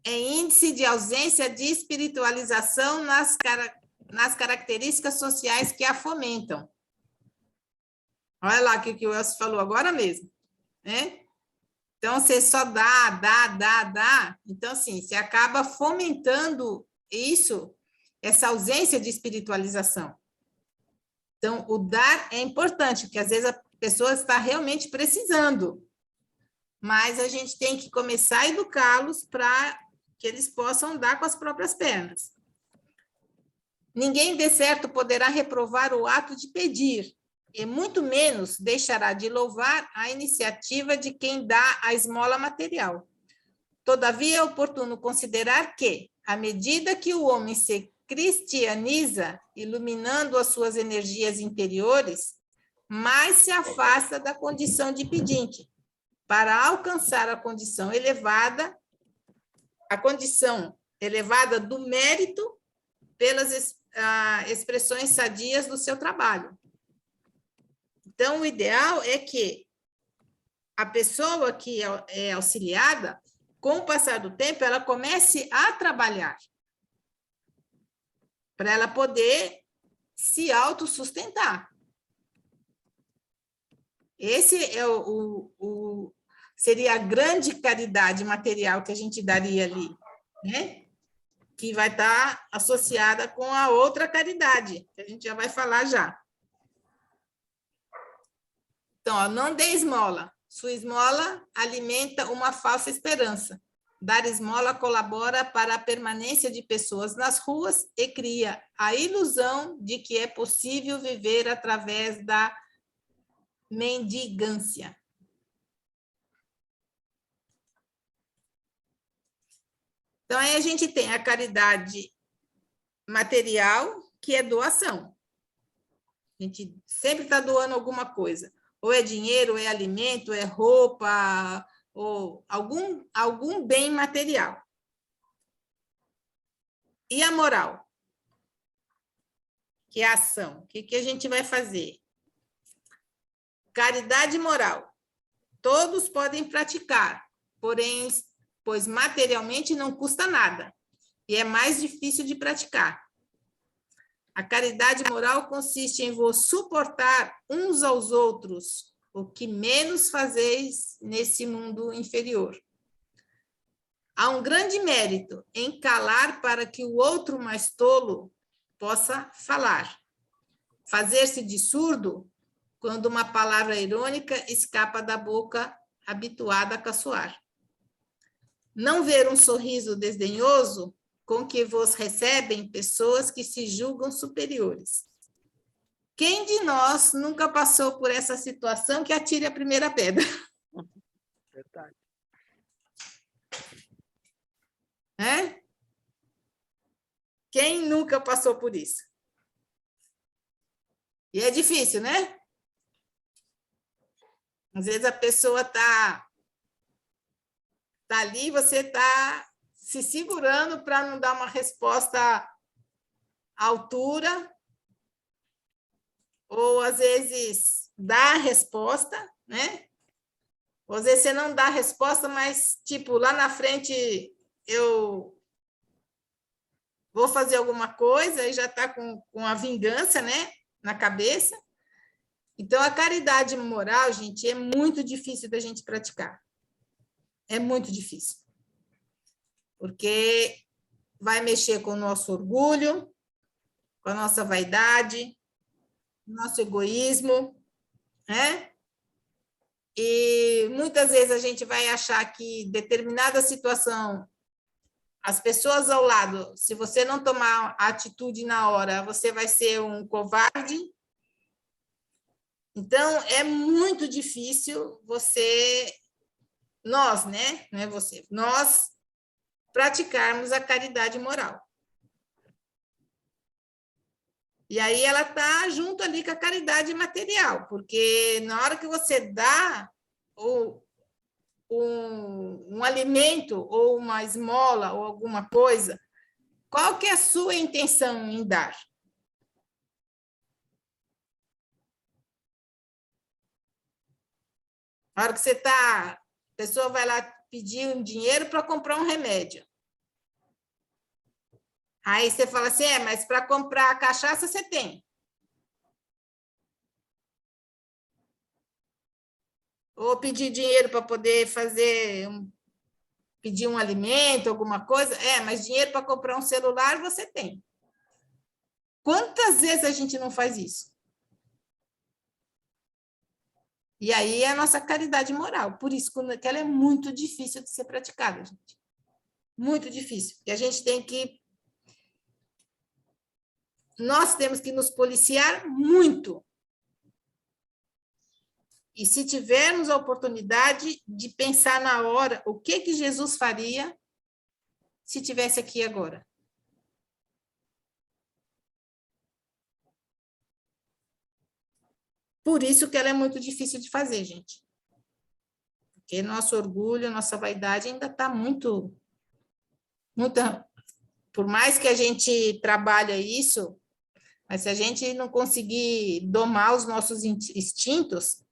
É índice de ausência de espiritualização nas características sociais que a fomentam. Olha lá o que o Elcio falou agora mesmo, né? Então, você só dá. Então, assim, você acaba fomentando essa ausência de espiritualização. Então, o dar é importante, porque às vezes a pessoa está realmente precisando, mas a gente tem que começar a educá-los para que eles possam dar com as próprias pernas. Ninguém de certo poderá reprovar o ato de pedir, e muito menos deixará de louvar a iniciativa de quem dá a esmola material. Todavia, é oportuno considerar que, à medida que o homem se cristianiza, iluminando as suas energias interiores, mais se afasta da condição de pedinte, para alcançar a condição elevada do mérito pelas expressões sadias do seu trabalho. Então, o ideal é que a pessoa que é auxiliada, com o passar do tempo, ela comece a trabalhar. para ela poder se autossustentar. Esse é seria a grande caridade material que a gente daria ali, né? Que vai estar associada com a outra caridade, que a gente já vai falar já. Então, ó, não dê esmola. Sua esmola alimenta uma falsa esperança. Dar esmola colabora para a permanência de pessoas nas ruas e cria a ilusão de que é possível viver através da mendigância. Então, aí a gente tem a caridade material, que é doação. A gente sempre está doando alguma coisa. Ou é dinheiro, ou é alimento, ou é roupa, ou algum bem material. E a moral? Que é a ação. O que a gente vai fazer? Caridade moral. Todos podem praticar, porém, pois materialmente não custa nada e é mais difícil de praticar. A caridade moral consiste em vos suportar uns aos outros, o que menos fazeis nesse mundo inferior. Há um grande mérito em calar para que o outro mais tolo possa falar. Fazer-se de surdo quando uma palavra irônica escapa da boca habituada a caçoar. Não ver um sorriso desdenhoso com que vos recebem pessoas que se julgam superiores. Quem de nós nunca passou por essa situação que atire a primeira pedra? Verdade. É? Quem nunca passou por isso? E é difícil, né? Às vezes a pessoa está ali, você está se segurando para não dar uma resposta à altura, ou às vezes dá a resposta, né? Ou às vezes você não dá a resposta, mas, tipo, lá na frente eu vou fazer alguma coisa e já está com a vingança, né, na cabeça. Então, a caridade moral, gente, é muito difícil da gente praticar. É muito difícil. Porque vai mexer com o nosso orgulho, com a nossa vaidade, nosso egoísmo, né? E muitas vezes a gente vai achar que determinada situação, as pessoas ao lado, se você não tomar a atitude na hora, você vai ser um covarde. Então, é muito difícil nós, né? Não é você, nós praticarmos a caridade moral. E aí ela está junto ali com a caridade material, porque na hora que você dá um alimento ou uma esmola ou alguma coisa, qual que é a sua intenção em dar? Na hora que a pessoa vai lá pedir um dinheiro para comprar um remédio. Aí você fala assim, mas para comprar a cachaça você tem. Ou pedir dinheiro para poder pedir um alimento, alguma coisa. Mas dinheiro para comprar um celular você tem. Quantas vezes a gente não faz isso? E aí é a nossa caridade moral. Por isso que ela é muito difícil de ser praticada, gente. Muito difícil. E a gente nós temos que nos policiar muito. E se tivermos a oportunidade de pensar na hora o que Jesus faria se tivesse aqui agora. Por isso que ela é muito difícil de fazer, gente. Porque nosso orgulho, nossa vaidade ainda está muito... Por mais que a gente trabalhe isso, mas se a gente não conseguir domar os nossos instintos,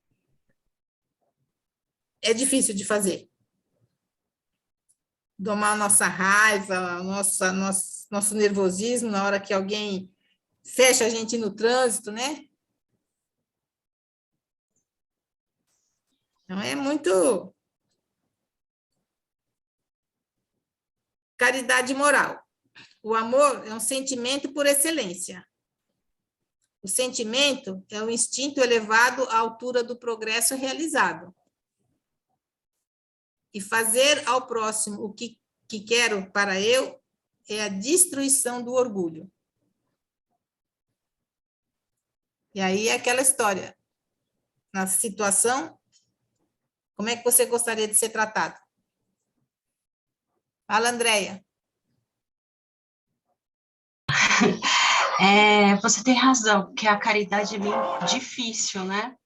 é difícil de fazer. domar a nossa raiva, nosso nervosismo na hora que alguém fecha a gente no trânsito, né? Então, é muito caridade moral. O amor é um sentimento por excelência. O sentimento é o instinto elevado à altura do progresso realizado. E fazer ao próximo o que quero para eu é a destruição do orgulho. E aí é aquela história. Na situação, como é que você gostaria de ser tratado? Fala, Andréia. Você tem razão, porque a caridade é meio difícil, né?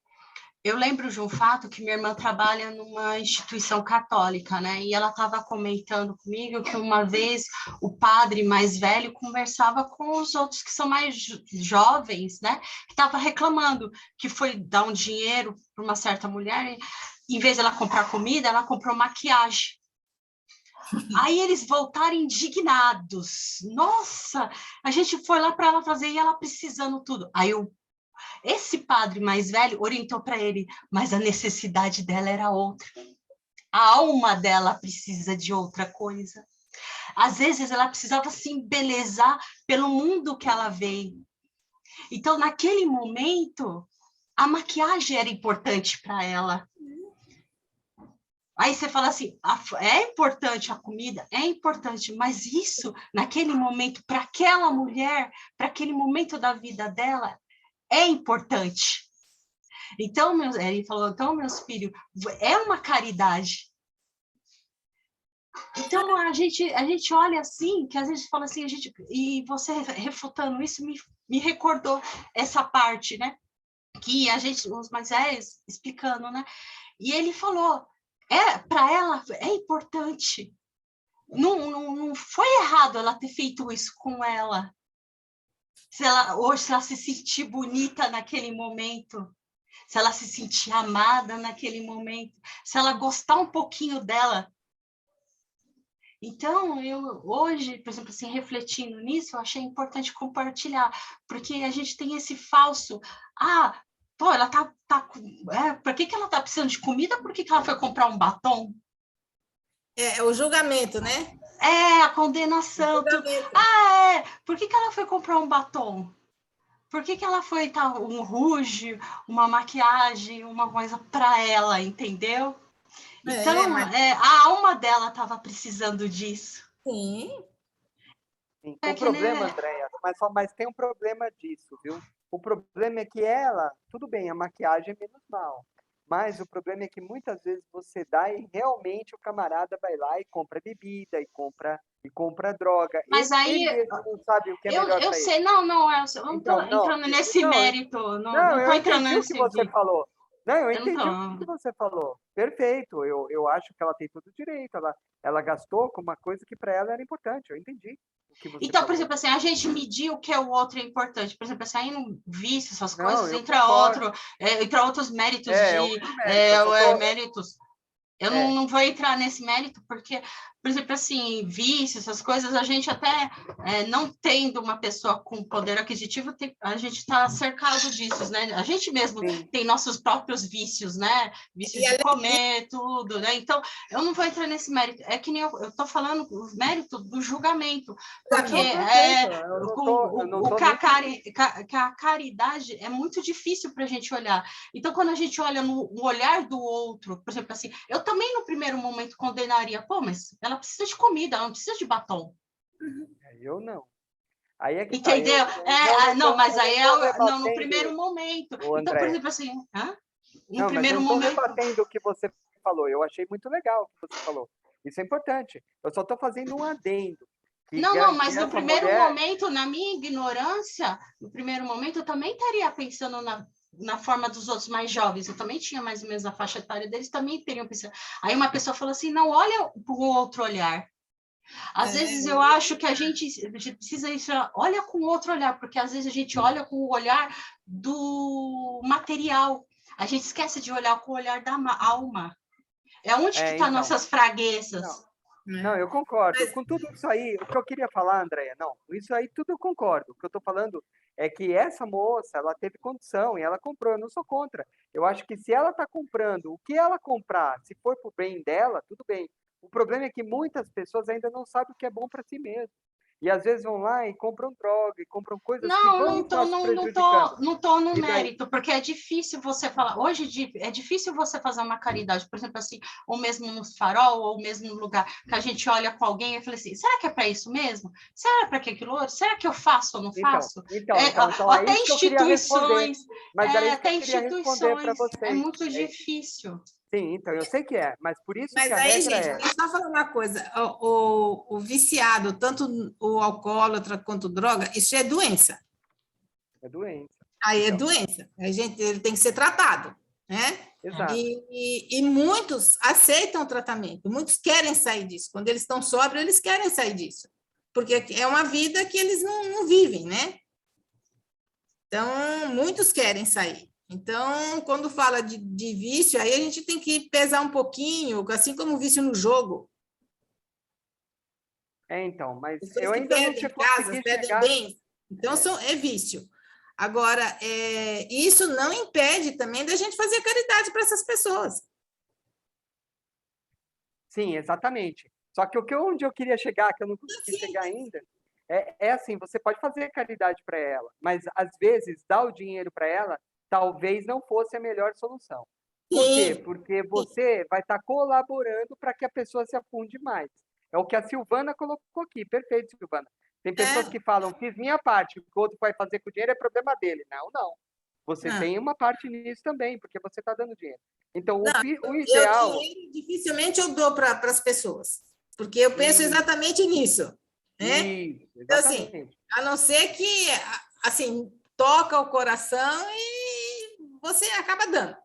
Eu lembro de um fato que minha irmã trabalha numa instituição católica, né? E ela estava comentando comigo que uma vez o padre mais velho conversava com os outros que são mais jovens, né? Que estava reclamando que foi dar um dinheiro para uma certa mulher e, em vez de ela comprar comida, ela comprou maquiagem. Aí eles voltaram indignados. Nossa, a gente foi lá para ela fazer e ela precisando tudo. Aí esse padre mais velho orientou para ele, mas a necessidade dela era outra. A alma dela precisa de outra coisa. Às vezes ela precisava se embelezar pelo mundo que ela veio. Então, naquele momento, a maquiagem era importante para ela. Aí você fala assim, é importante a comida? É importante, mas isso, naquele momento, para aquela mulher, para aquele momento da vida dela, é importante. Então, ele falou, então, meus filhos, é uma caridade. Então, a gente olha assim, que às vezes fala assim, e você refutando isso, me recordou essa parte, né? Que os mais velhos explicando, né? E ele falou, para ela é importante. Não foi errado ela ter feito isso com ela. Se ela se sentir bonita naquele momento, se ela se sentir amada naquele momento, se ela gostar um pouquinho dela. Então, eu hoje, por exemplo, assim, refletindo nisso, eu achei importante compartilhar, porque a gente tem esse falso, ela por que ela tá precisando de comida? Por que ela foi comprar um batom? É o julgamento, né? A condenação. Por que ela foi comprar um batom? Por que ela foi um rouge, uma maquiagem, uma coisa para ela, entendeu? Então, a alma dela estava precisando disso. Sim. Sim. O problema, Andréia, mas tem um problema disso, viu? O problema é que tudo bem, a maquiagem é menos mal, mas o problema é que muitas vezes você dá e realmente o camarada vai lá e compra bebida, e compra droga. Mas aí ele não sabe o que é melhor para ele. Eu sei, não estou entrando nesse mérito. Não estou entrando nesse mérito. Você falou. Não, eu entendi o que você falou. Perfeito. Eu acho que ela tem todo o direito. Ela gastou com uma coisa que para ela era importante. Eu entendi o que você falou. Por exemplo, assim, a gente medir o que é o outro é importante. Por exemplo, assim, aí no vício, essas coisas, entra outros méritos méritos. Eu não vou entrar nesse mérito, porque, por exemplo, assim, vício, essas coisas, a gente até, não tendo uma pessoa com poder aquisitivo, a gente está cercado disso, né? A gente mesmo tem nossos próprios vícios, né? Vícios de comer, tudo, né? Então, eu não vou entrar nesse mérito. É que nem eu estou falando o mérito do julgamento, porque a caridade é muito difícil para a gente olhar. Então, quando a gente olha no olhar do outro, por exemplo, assim, eu também no primeiro momento condenaria, mas ela precisa de comida, ela não precisa de batom. Eu não. Aí é que entendeu? Mas aí no primeiro momento. Então, por exemplo, assim, primeiro momento. Eu estou rebatendo o que você falou, eu achei muito legal o que você falou. Isso é importante. Eu só estou fazendo um adendo. Mas no primeiro momento, na minha ignorância, no primeiro momento, eu também estaria pensando na forma dos outros mais jovens, eu também tinha mais ou menos a faixa etária deles, também teriam pensado. Aí uma pessoa falou assim, não, olha para o outro olhar. Às vezes eu acho que a gente precisa isso, olha com outro olhar, porque às vezes a gente olha com o olhar do material, a gente esquece de olhar com o olhar da alma. É onde que estão nossas fraquezas. Não, eu concordo. Mas- Com tudo isso aí, o que eu queria falar, Andréia, não, isso aí tudo eu concordo. O que eu estou falando é que essa moça, ela teve condição e ela comprou. Eu não sou contra. Eu acho que se ela está comprando, o que ela comprar, se for para o bem dela, tudo bem. O problema é que muitas pessoas ainda não sabem o que é bom para si mesmo. E às vezes vão lá e compram droga, e compram coisas que Não, vão estar se prejudicando. não tô no E daí, mérito, porque é difícil você falar. Hoje é difícil você fazer uma caridade, por exemplo, assim, ou mesmo no farol, ou mesmo no lugar que a gente olha com alguém e fala assim: será que é para isso mesmo? Será para que aquilo outro? Será que eu faço ou não faço? então, é Até isso que eu queria responder. instituições, Mas era isso que até eu queria responder para instituições, é vocês. muito difícil. Sim, então, eu sei que é, mas por isso que Mas a aí, regra gente, é, deixa eu só falar uma coisa. O viciado, tanto o alcoólatra quanto droga, isso é doença. é doença. Aí é Então, doença. A gente, ele tem que ser tratado, né? exato. E muitos aceitam o tratamento, muitos querem sair disso. Quando eles estão sóbrios, eles querem sair disso. Porque é uma vida que eles não vivem, né? Então, muitos querem sair. Então, quando fala de vício, aí a gente tem que pesar um pouquinho, assim como o vício no jogo. Então, mas Pessoas eu que ainda não perdem casas, consegui perdem chegar. bens. Então, é vício. Agora, isso não impede também da gente fazer caridade para essas pessoas. Sim, exatamente. Só que onde eu queria chegar, que eu não consegui chegar ainda, é assim, você pode fazer caridade para ela, mas às vezes dar o dinheiro para ela talvez não fosse a melhor solução. Por quê? Sim, Porque você vai estar colaborando para que a pessoa se afunde mais. É o que a Silvana colocou aqui. Perfeito, Silvana. Tem pessoas que falam, fiz minha parte, o que o outro vai fazer com o dinheiro é problema dele. Não, não. Você não, tem uma parte nisso também, porque você está dando dinheiro. Então, não, o eu ideal. dinheiro dificilmente eu dou para as pessoas, porque eu penso exatamente nisso, né? Isso, Então, assim, exatamente. a não ser que, assim, toca o coração e você acaba dando,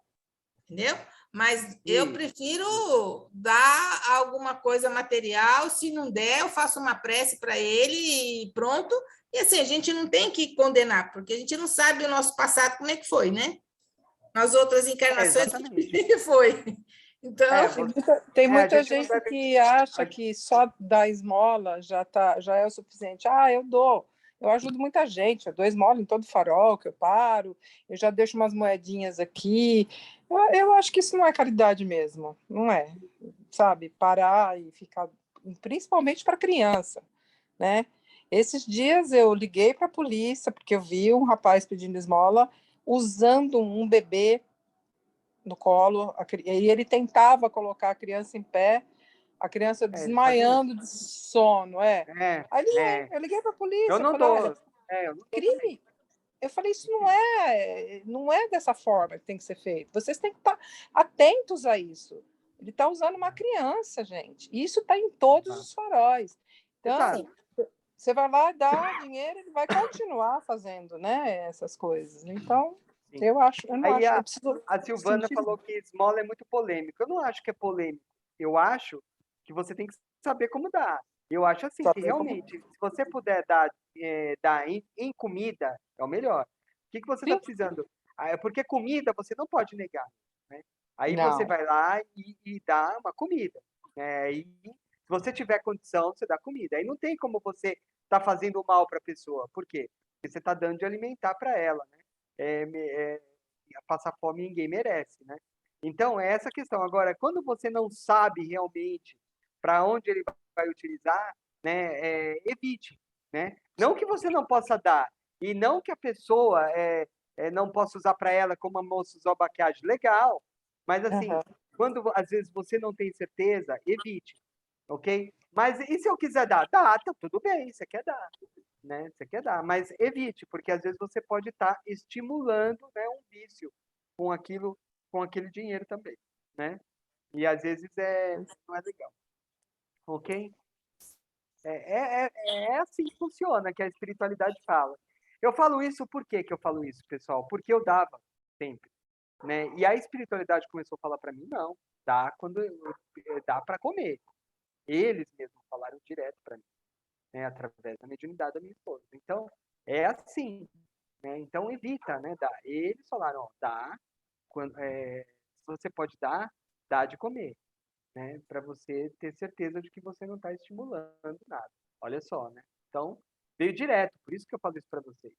entendeu? Mas eu Isso. prefiro dar alguma coisa material, se não der, eu faço uma prece para ele e pronto. E assim, a gente não tem que condenar, porque a gente não sabe o nosso passado como é que foi, né? Nas outras encarnações, como Exatamente. é que foi. Então, Tem a muita gente não gente deve. que acha que só dar esmola já é o suficiente. Ah, eu dou. Eu ajudo muita gente. Eu dou esmola em todo farol que eu paro. Eu já deixo umas moedinhas aqui. Eu acho que isso não é caridade mesmo. Não é. Sabe? Parar e ficar. Principalmente para criança, né? Esses dias eu liguei para a polícia porque eu vi um rapaz pedindo esmola usando um bebê no colo, e ele tentava colocar a criança em pé, a criança Ele fazia isso. desmaiando de sono, Aí É. eu liguei para a Eu polícia, não falei, olha, dou. Eu não dou também. crime. Eu falei, isso não é dessa forma que tem que ser feito. Vocês têm que estar atentos a isso. Ele está usando uma criança, gente. E isso está em todos os faróis. Exato. Então, você vai lá dar dinheiro, ele vai continuar fazendo, né, essas coisas. Então, Sim. eu não Aí acho. Eu preciso a Silvana falou que esmola é muito polêmico. Eu não acho que é polêmico. Eu acho que você tem que saber como dar. Eu acho assim, que saber como. realmente, se você puder dar em comida, é o melhor. O que você está Sim. precisando? Porque comida você não pode negar, né? Aí você Não. vai lá e dá uma comida, né? E se você tiver condição, você dá comida. Aí não tem como você estar fazendo mal para a pessoa. Por quê? Porque você está dando de alimentar para ela, né? Passar fome ninguém merece, né? Então, é essa questão. Agora, quando você não sabe realmente para onde ele vai utilizar, né, evite, né? Não que você não possa dar, e não que a pessoa não possa usar para ela como a moça usou a maquiagem. Legal, mas assim, Uhum. quando às vezes você não tem certeza, evite, ok? Mas e se eu quiser dar? Dá, tá tudo bem, você quer dar, né? Você quer dar, mas evite, porque às vezes você pode estar estimulando, né, um vício com aquele dinheiro também, né? E às vezes não é legal, ok? É assim que funciona, que a espiritualidade fala. Eu falo isso, por que que eu falo isso, pessoal? Porque eu dava sempre, né? E a espiritualidade começou a falar para mim, não, dá dá para comer. Eles mesmos falaram direto para mim, né? Através da mediunidade da minha esposa. Então, é assim, né? Então, evita, né? Dá. Eles falaram, ó, dá, se você pode dar, dá de comer. né? Para você ter certeza de que você não está estimulando nada. Olha só, né? Então, veio direto, por isso que eu falo isso para vocês.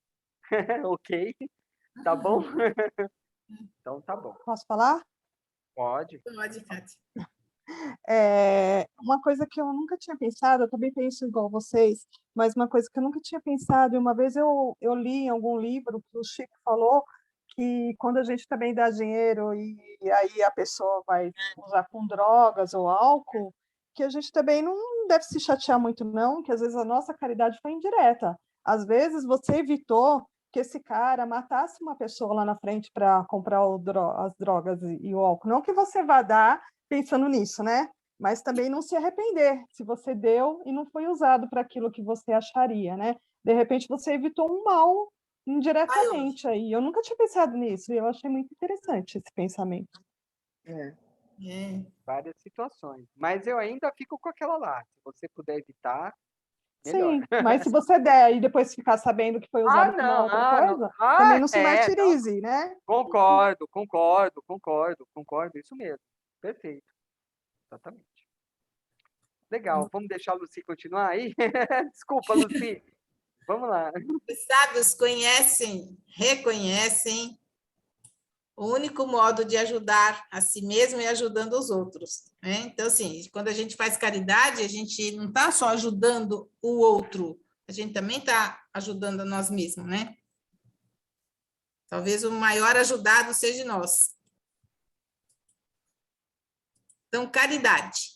Ok? Tá bom? Então, tá bom. Posso falar? Pode. Pode, Kátia. Uma coisa que eu nunca tinha pensado, eu também penso igual vocês, mas uma coisa que eu nunca tinha pensado, e uma vez eu li em algum livro que o Chico falou que quando a gente também dá dinheiro e aí a pessoa vai usar com drogas ou álcool, que a gente também não deve se chatear muito não, que às vezes a nossa caridade foi indireta. Às vezes você evitou que esse cara matasse uma pessoa lá na frente para comprar as drogas e o álcool. Não que você vá dar pensando nisso, né? Mas também não se arrepender se você deu e não foi usado para aquilo que você acharia, né? De repente você evitou um mal indiretamente aí. Eu nunca tinha pensado nisso e eu achei muito interessante esse pensamento. Várias situações. Mas eu ainda fico com aquela lá. Se você puder evitar, melhor. Sim, mas se você der e depois ficar sabendo que foi usado para uma outra coisa, também não se martirize, né? Concordo, isso mesmo. Perfeito. Exatamente. Legal, vamos deixar a Lucy continuar aí? Desculpa, Lucy. Vamos lá. Os sábios conhecem, reconhecem o único modo de ajudar a si mesmo é ajudando os outros, né? Então, assim, quando a gente faz caridade, a gente não está só ajudando o outro, a gente também está ajudando a nós mesmos, né? Talvez o maior ajudado seja nós. Então, caridade.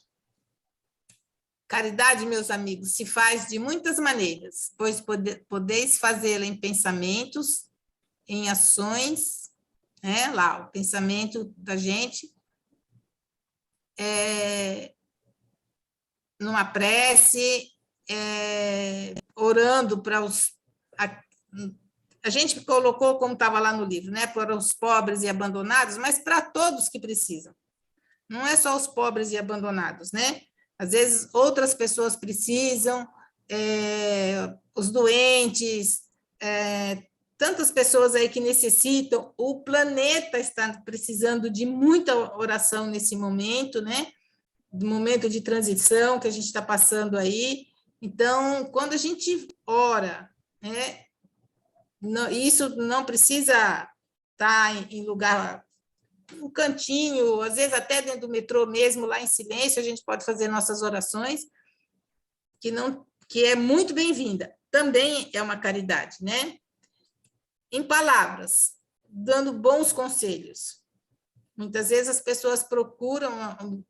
Caridade, meus amigos, se faz de muitas maneiras, pois podeis fazê-la em pensamentos, em ações, né? Lá, o pensamento da gente, numa prece, orando para os... A gente colocou, como estava lá no livro, né? Para os pobres e abandonados, mas para todos que precisam. Não é só os pobres e abandonados, né? Às vezes, outras pessoas precisam, os doentes, tantas pessoas aí que necessitam. O planeta está precisando de muita oração nesse momento, né? Do momento de transição que a gente está passando aí. Então, quando a gente ora, né? Isso não precisa estar em lugar... um cantinho, às vezes até dentro do metrô mesmo, lá em silêncio, a gente pode fazer nossas orações, que é muito bem-vinda. Também é uma caridade, né? Em palavras, dando bons conselhos. Muitas vezes as pessoas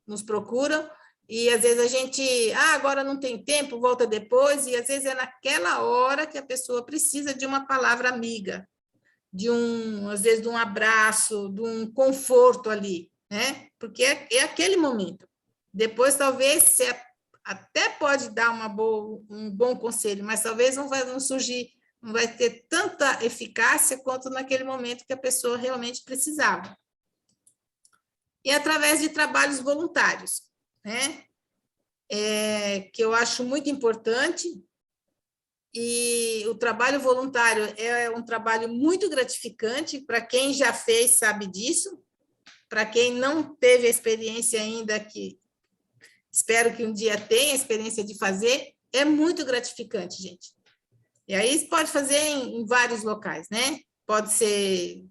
nos procuram, e às vezes a gente, agora não tem tempo, volta depois, e às vezes é naquela hora que a pessoa precisa de uma palavra amiga, às vezes, de um abraço, de um conforto ali, né? Porque é aquele momento. Depois, talvez, você até pode dar um bom conselho, mas talvez não surgir, não vai ter tanta eficácia quanto naquele momento que a pessoa realmente precisava. E através de trabalhos voluntários, né? Que eu acho muito importante. E o trabalho voluntário é um trabalho muito gratificante, para quem já fez sabe disso, para quem não teve a experiência ainda, que espero que um dia tenha a experiência de fazer, é muito gratificante, gente. E aí pode fazer em vários locais, né? Pode ser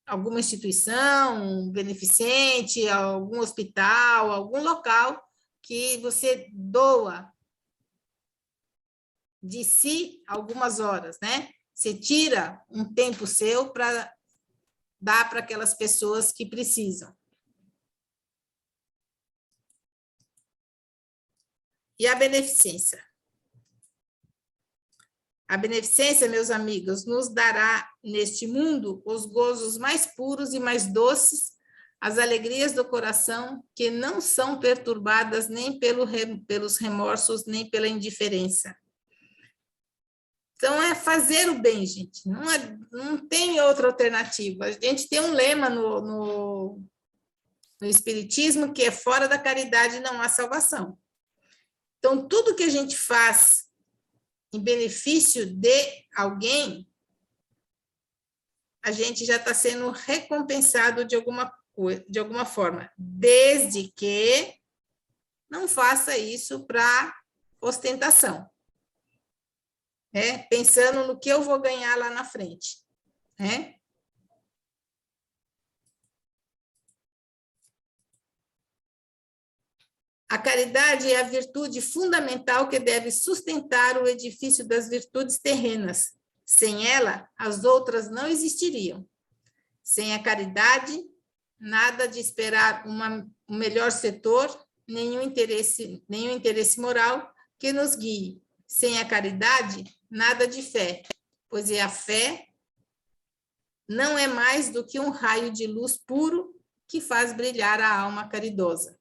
alguma instituição beneficente, algum hospital, algum local que você doa de si algumas horas, né? Você tira um tempo seu para dar para aquelas pessoas que precisam. E a beneficência? A beneficência, meus amigos, nos dará neste mundo os gozos mais puros e mais doces, as alegrias do coração que não são perturbadas nem pelos remorsos, nem pela indiferença. Então, é fazer o bem, gente. Não tem outra alternativa. A gente tem um lema no Espiritismo que é: fora da caridade não há salvação. Então, tudo que a gente faz em benefício de alguém, a gente já está sendo recompensado de alguma de alguma forma, desde que não faça isso para ostentação, pensando no que eu vou ganhar lá na frente, né? A caridade é a virtude fundamental que deve sustentar o edifício das virtudes terrenas. Sem ela, as outras não existiriam. Sem a caridade, nada de esperar um melhor setor, nenhum interesse moral que nos guie. Sem a caridade, nada de fé, pois a fé não é mais do que um raio de luz puro que faz brilhar a alma caridosa.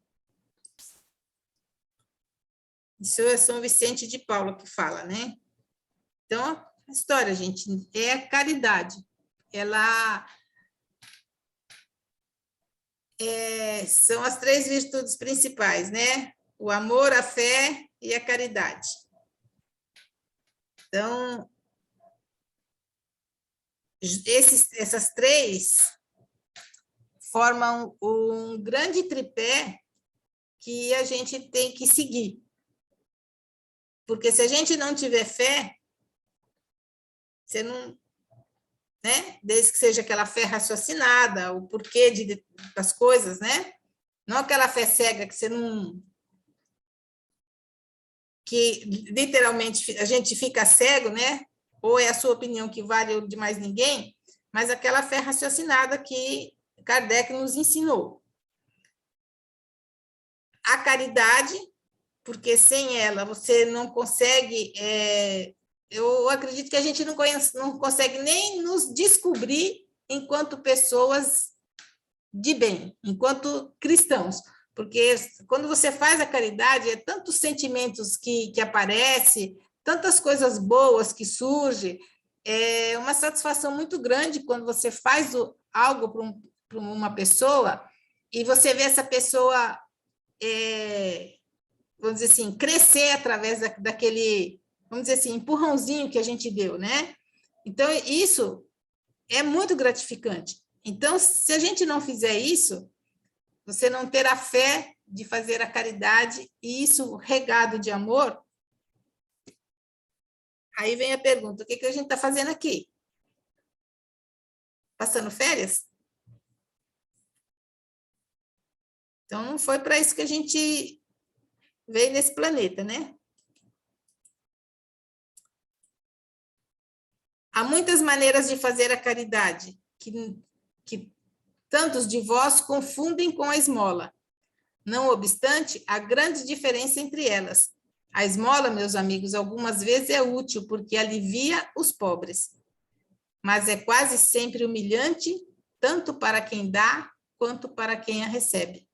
Isso é São Vicente de Paula que fala, né? Então, a história, gente, é a caridade. Ela são as 3 virtudes principais, né? O amor, a fé e a caridade. Então, essas 3 formam um grande tripé que a gente tem que seguir. Porque se a gente não tiver fé, você não, né? Desde que seja aquela fé raciocinada, o porquê das coisas, né? Não aquela fé cega que você não... que literalmente a gente fica cego, né? Ou é a sua opinião que vale o de mais ninguém, mas aquela fé raciocinada que Kardec nos ensinou. A caridade, porque sem ela você não consegue... eu acredito que a gente não consegue nem nos descobrir enquanto pessoas de bem, enquanto cristãos, porque quando você faz a caridade, é tantos sentimentos que aparecem, tantas coisas boas que surgem, é uma satisfação muito grande quando você faz algo para uma pessoa e você vê essa pessoa, vamos dizer assim, crescer através daquele, vamos dizer assim, empurrãozinho que a gente deu, né? Então, isso é muito gratificante. Então, se a gente não fizer isso, você não ter a fé de fazer a caridade, e isso regado de amor, aí vem a pergunta, o que a gente está fazendo aqui? Passando férias? Então, não foi para isso que a gente veio nesse planeta, né? Há muitas maneiras de fazer a caridade, que tantos de vós confundem com a esmola. Não obstante, há grande diferença entre elas. A esmola, meus amigos, algumas vezes é útil porque alivia os pobres, mas é quase sempre humilhante, tanto para quem dá, quanto para quem a recebe.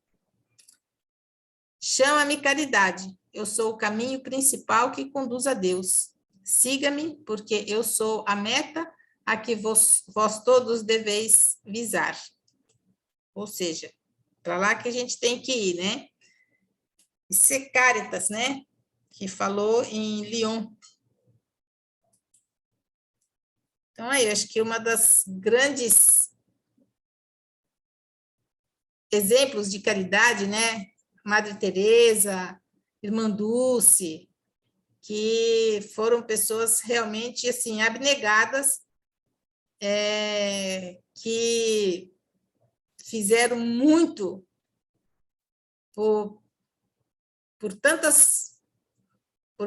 Chama-me caridade, eu sou o caminho principal que conduz a Deus. Siga-me, porque eu sou a meta a que vós todos deveis visar. Ou seja, para lá que a gente tem que ir, né? Isso é Cáritas, né? Que falou em Lyon. Então, aí, eu acho que uma das grandes exemplos de caridade, né? Madre Teresa, Irmã Dulce, que foram pessoas realmente, assim, abnegadas, que fizeram muito por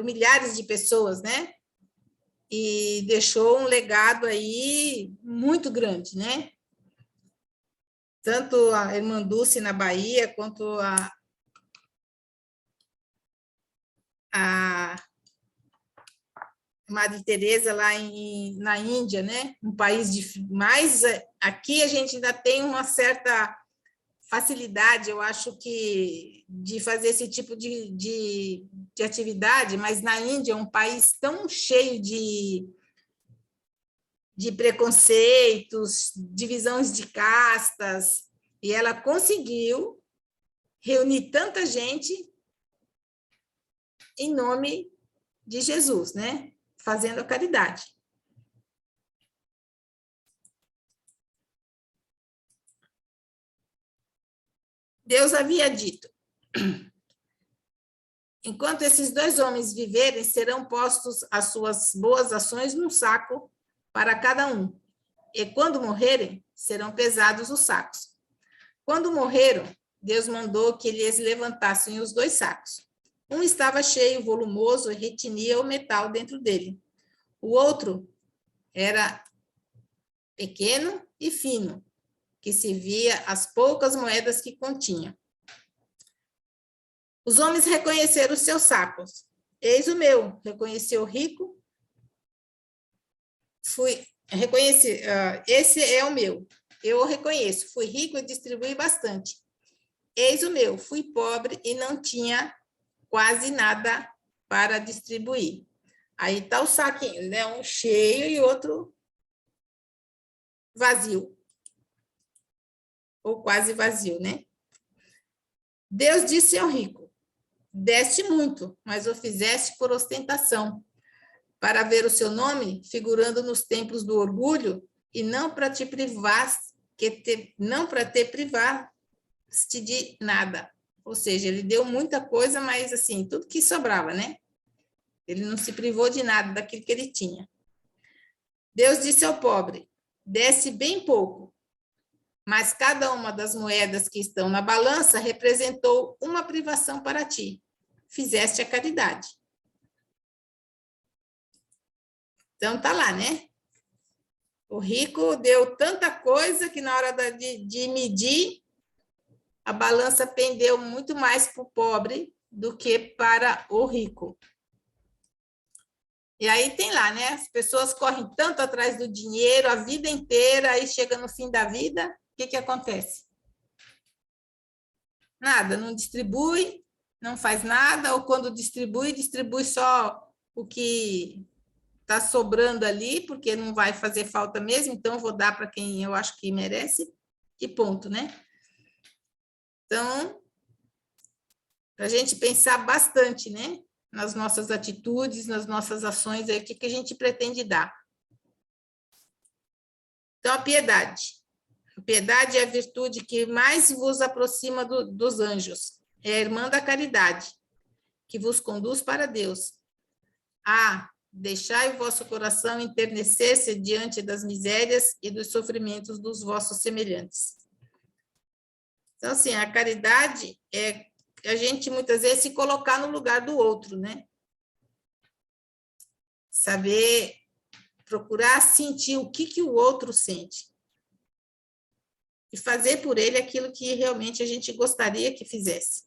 milhares de pessoas, né? E deixou um legado aí muito grande, né? Tanto a Irmã Dulce na Bahia, quanto a Madre Teresa lá na Índia, né? Um país mais... Aqui a gente ainda tem uma certa facilidade, eu acho que, de fazer esse tipo de atividade, mas na Índia é um país tão cheio de preconceitos, divisões de castas, e ela conseguiu reunir tanta gente em nome de Jesus, né? Fazendo a caridade. Deus havia dito: enquanto esses 2 homens viverem, serão postos as suas boas ações num saco para cada um, e quando morrerem, serão pesados os sacos. Quando morreram, Deus mandou que eles levantassem os 2 sacos. Um estava cheio, volumoso, e retinha o metal dentro dele. O outro era pequeno e fino, que se via as poucas moedas que continha. Os homens reconheceram os seus sacos. Eis o meu, reconheceu o rico. Esse é o meu. Eu o reconheço. Fui rico e distribuí bastante. Eis o meu, fui pobre e não tinha quase nada para distribuir. Aí está o saquinho, né? Um cheio e outro vazio. Ou quase vazio, né? Deus disse ao rico: deste muito, mas o fizeste por ostentação, para ver o seu nome figurando nos templos do orgulho e não para te privaste de nada. Ou seja, ele deu muita coisa, mas assim, tudo que sobrava, né? Ele não se privou de nada daquilo que ele tinha. Deus disse ao pobre: desse bem pouco, mas cada uma das moedas que estão na balança representou uma privação para ti. Fizeste a caridade. Então, tá lá, né? O rico deu tanta coisa que na hora de medir, a balança pendeu muito mais para o pobre do que para o rico. E aí tem lá, né? As pessoas correm tanto atrás do dinheiro a vida inteira, aí chega no fim da vida, o que acontece? Nada, não distribui, não faz nada, ou quando distribui só o que está sobrando ali, porque não vai fazer falta mesmo, então vou dar para quem eu acho que merece, e ponto, né? Então, para a gente pensar bastante, né? Nas nossas atitudes, nas nossas ações, aí, o que a gente pretende dar. Então, a piedade. A piedade é a virtude que mais vos aproxima dos anjos. É a irmã da caridade, que vos conduz para Deus. Deixai o vosso coração enternecer-se diante das misérias e dos sofrimentos dos vossos semelhantes. Então, assim, a caridade é a gente, muitas vezes, se colocar no lugar do outro, né? Saber procurar sentir o que o outro sente. E fazer por ele aquilo que realmente a gente gostaria que fizesse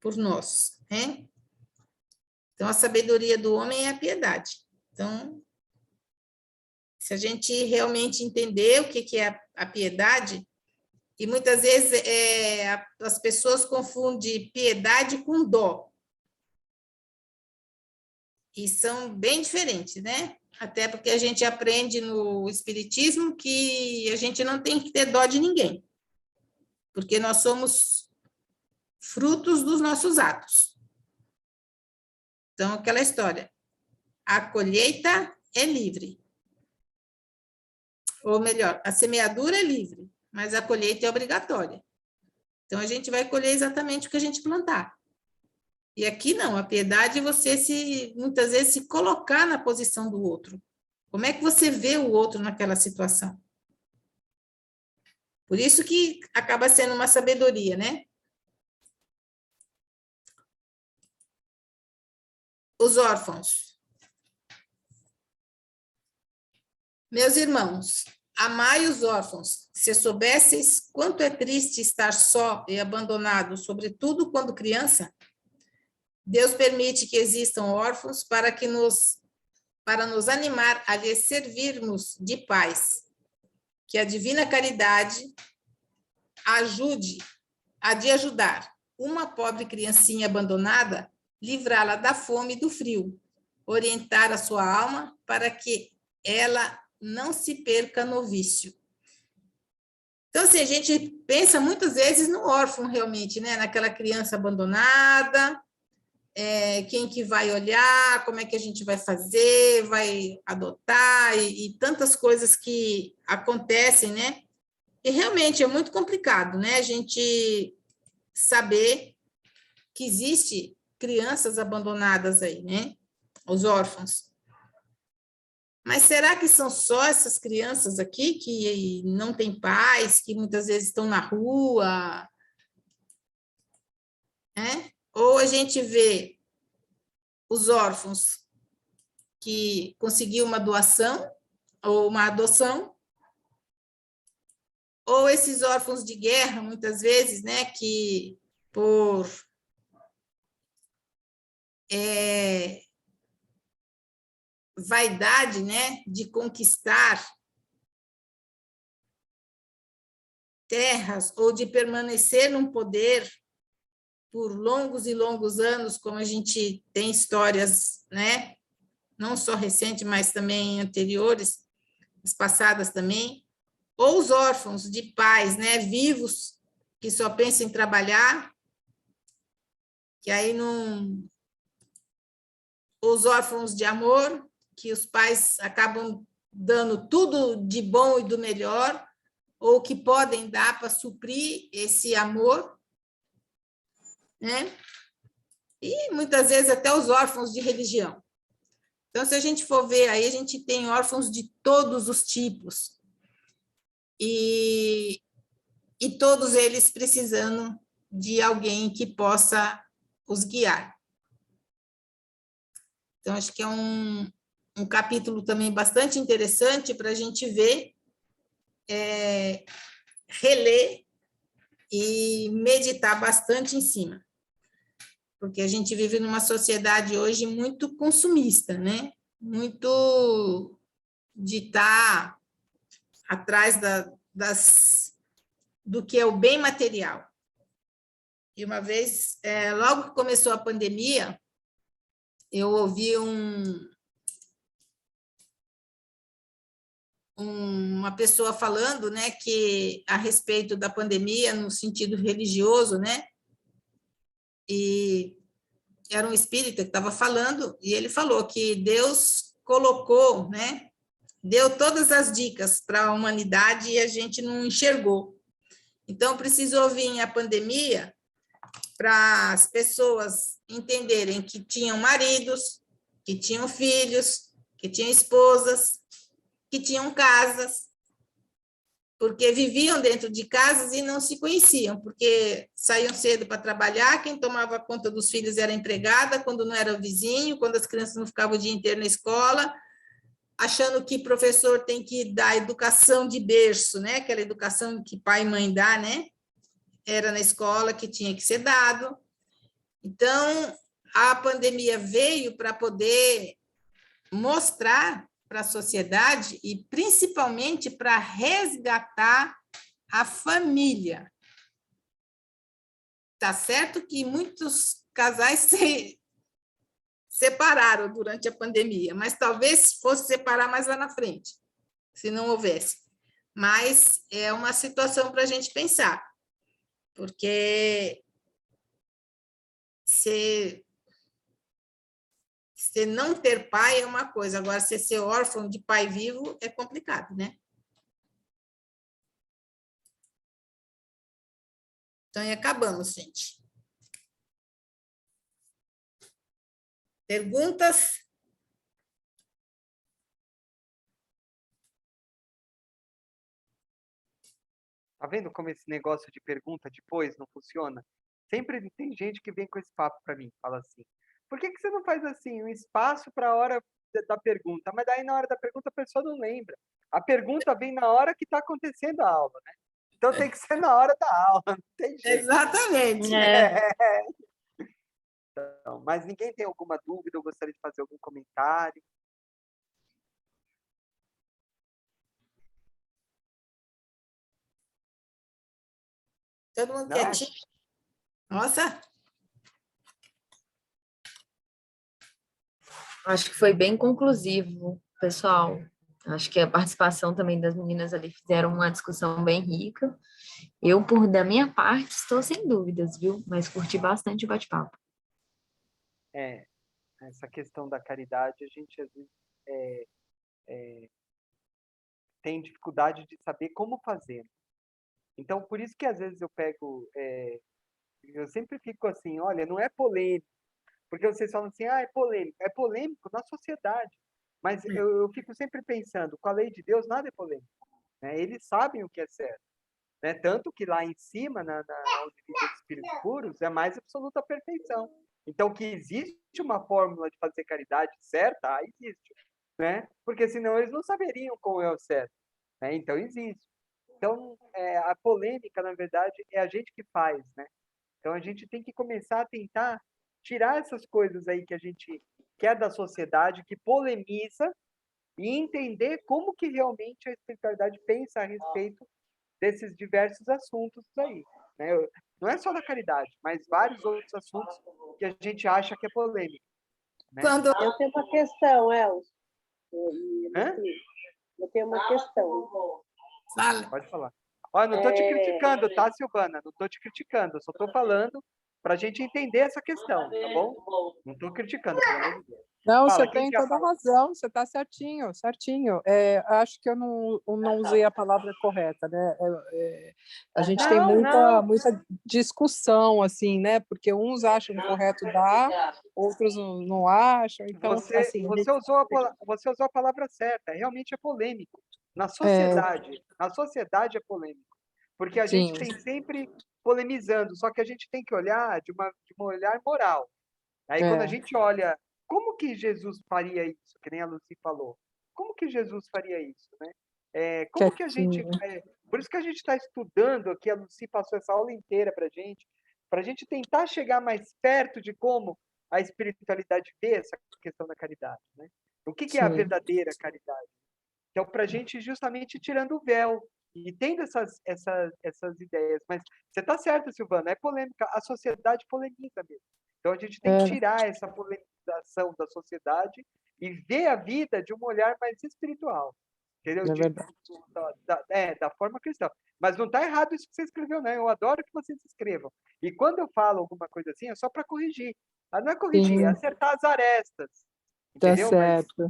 por nós, né? Então, a sabedoria do homem é a piedade. Então, se a gente realmente entender o que é a piedade, e muitas vezes as pessoas confundem piedade com dó. E são bem diferentes, né? Até porque a gente aprende no Espiritismo que a gente não tem que ter dó de ninguém, porque nós somos frutos dos nossos atos. Então, aquela história, a colheita é livre. Ou melhor, a semeadura é livre, mas a colheita é obrigatória. Então, a gente vai colher exatamente o que a gente plantar. E aqui não, a piedade é você muitas vezes se colocar na posição do outro. Como é que você vê o outro naquela situação? Por isso que acaba sendo uma sabedoria, né? Os órfãos. Meus irmãos, amai os órfãos. Se soubesseis quanto é triste estar só e abandonado, sobretudo quando criança, Deus permite que existam órfãos para nos animar a lhes servirmos de pais. Que a divina caridade ajude a de ajudar uma pobre criancinha abandonada, livrá-la da fome e do frio, orientar a sua alma para que ela não se perca no vício. Então, assim, a gente pensa muitas vezes no órfão realmente, né? Naquela criança abandonada, quem que vai olhar, como é que a gente vai fazer, vai adotar, e tantas coisas que acontecem, né? E realmente é muito complicado, né? A gente saber que existe crianças abandonadas aí, né? Os órfãos. Mas será que são só essas crianças aqui que não têm pais, que muitas vezes estão na rua, né? Ou a gente vê os órfãos que conseguiu uma doação ou uma adoção, ou esses órfãos de guerra, muitas vezes, né, que por vaidade, né, de conquistar terras ou de permanecer num poder por longos e longos anos, como a gente tem histórias, né, não só recentes, mas também anteriores, as passadas também, ou os órfãos de pais, né, vivos, que só pensam em trabalhar, que aí não... Os órfãos de amor, que os pais acabam dando tudo de bom e do melhor, ou que podem dar para suprir esse amor, né? E muitas vezes até os órfãos de religião. Então, se a gente for ver aí, a gente tem órfãos de todos os tipos. E todos eles precisando de alguém que possa os guiar. Então, acho que é um capítulo também bastante interessante para a gente ver, reler e meditar bastante em cima. Porque a gente vive numa sociedade hoje muito consumista, né? Muito de estar atrás do que é o bem material. E uma vez, logo que começou a pandemia, eu ouvi uma pessoa falando, né, que a respeito da pandemia no sentido religioso, né, e era um espírita que estava falando, e ele falou que Deus colocou, né, deu todas as dicas para a humanidade e a gente não enxergou. Então, precisou vir a pandemia para as pessoas entenderem que tinham maridos, que tinham filhos, que tinham esposas, que tinham casas, porque viviam dentro de casas e não se conheciam, porque saíam cedo para trabalhar, quem tomava conta dos filhos era a empregada, quando não era o vizinho, quando as crianças não ficavam o dia inteiro na escola, achando que professor tem que dar educação de berço, né? Aquela educação que pai e mãe dá, né? Era na escola que tinha que ser dado. Então, a pandemia veio para poder mostrar para a sociedade e principalmente para resgatar a família. Tá certo que muitos casais se separaram durante a pandemia, mas talvez fosse separar mais lá na frente, se não houvesse. Mas é uma situação para a gente pensar, porque se não ter pai é uma coisa, agora se ser órfão de pai vivo é complicado, né? Então, e acabamos, gente. Perguntas? Tá vendo como esse negócio de pergunta depois não funciona? Sempre tem gente que vem com esse papo para mim, fala assim: por que você não faz assim, um espaço para a hora da pergunta? Mas daí na hora da pergunta a pessoa não lembra. A pergunta vem na hora que está acontecendo a aula, né? Então tem que ser na hora da aula, não tem jeito. Exatamente. Então, mas ninguém tem alguma dúvida ou gostaria de fazer algum comentário? Todo mundo Não? quietinho? Nossa! Acho que foi bem conclusivo, pessoal. Acho que a participação também das meninas ali fizeram uma discussão bem rica. Eu, da minha parte, estou sem dúvidas, viu? Mas curti bastante o bate-papo. Essa questão da caridade, a gente às vezes tem dificuldade de saber como fazer. Então, por isso que às vezes eu pego Eu sempre fico assim, olha, não é polêmico, porque vocês falam assim, é polêmico. É polêmico na sociedade. Mas eu fico sempre pensando, com a lei de Deus, nada é polêmico. Né? Eles sabem o que é certo. Né? Tanto que lá em cima, onde vivem os espíritos puros, é mais absoluta perfeição. Então, que existe uma fórmula de fazer caridade certa, existe. Né? Porque senão eles não saberiam qual é o certo. Né? Então, existe. Então, a polêmica, na verdade, é a gente que faz. Né? Então, a gente tem que começar a tentar tirar essas coisas aí que a gente quer da sociedade, que polemiza, e entender como que realmente a espiritualidade pensa a respeito desses diversos assuntos aí. Né? Não é só da caridade, mas vários outros assuntos que a gente acha que é polêmico. Né? Eu tenho uma questão, Elcio. Hã? Eu tenho uma questão. Fala. Pode falar. Olha, não estou te criticando, tá, Silvana? Não estou te criticando, eu só estou falando para a gente entender essa questão, tá bom? Não estou criticando, pelo amor de Deus. Não, Fala, você quem tem quer toda a falar? razão, você está certinho, certinho. Acho que eu não usei a palavra correta, né? A gente tem muita discussão, assim, né? Porque uns acham que o correto dá, outros não acham. Então, assim, Você usou a palavra certa, realmente é polêmico. Na sociedade é polêmico. Porque a gente sim, tem sempre polemizando, só que a gente tem que olhar de um olhar moral. Aí quando a gente olha, como que Jesus faria isso? Que nem a Lucy falou. Como que Jesus faria isso, né? Como que a gente... por isso que a gente está estudando aqui, a Lucy passou essa aula inteira para a gente tentar chegar mais perto de como a espiritualidade vê essa questão da caridade, né? O que é a verdadeira caridade? Então, para a gente justamente tirando o véu e tendo essas ideias. Mas você está certo, Silvana, é polêmica. A sociedade polemiza mesmo. Então, a gente tem que tirar essa polemização da sociedade e ver a vida de um olhar mais espiritual. Entendeu? É verdade. Da forma cristã. Mas não está errado isso que você escreveu, né? Eu adoro que vocês escrevam. E quando eu falo alguma coisa assim, é só para corrigir. Não é corrigir, é acertar as arestas. Tá Entendeu? certo.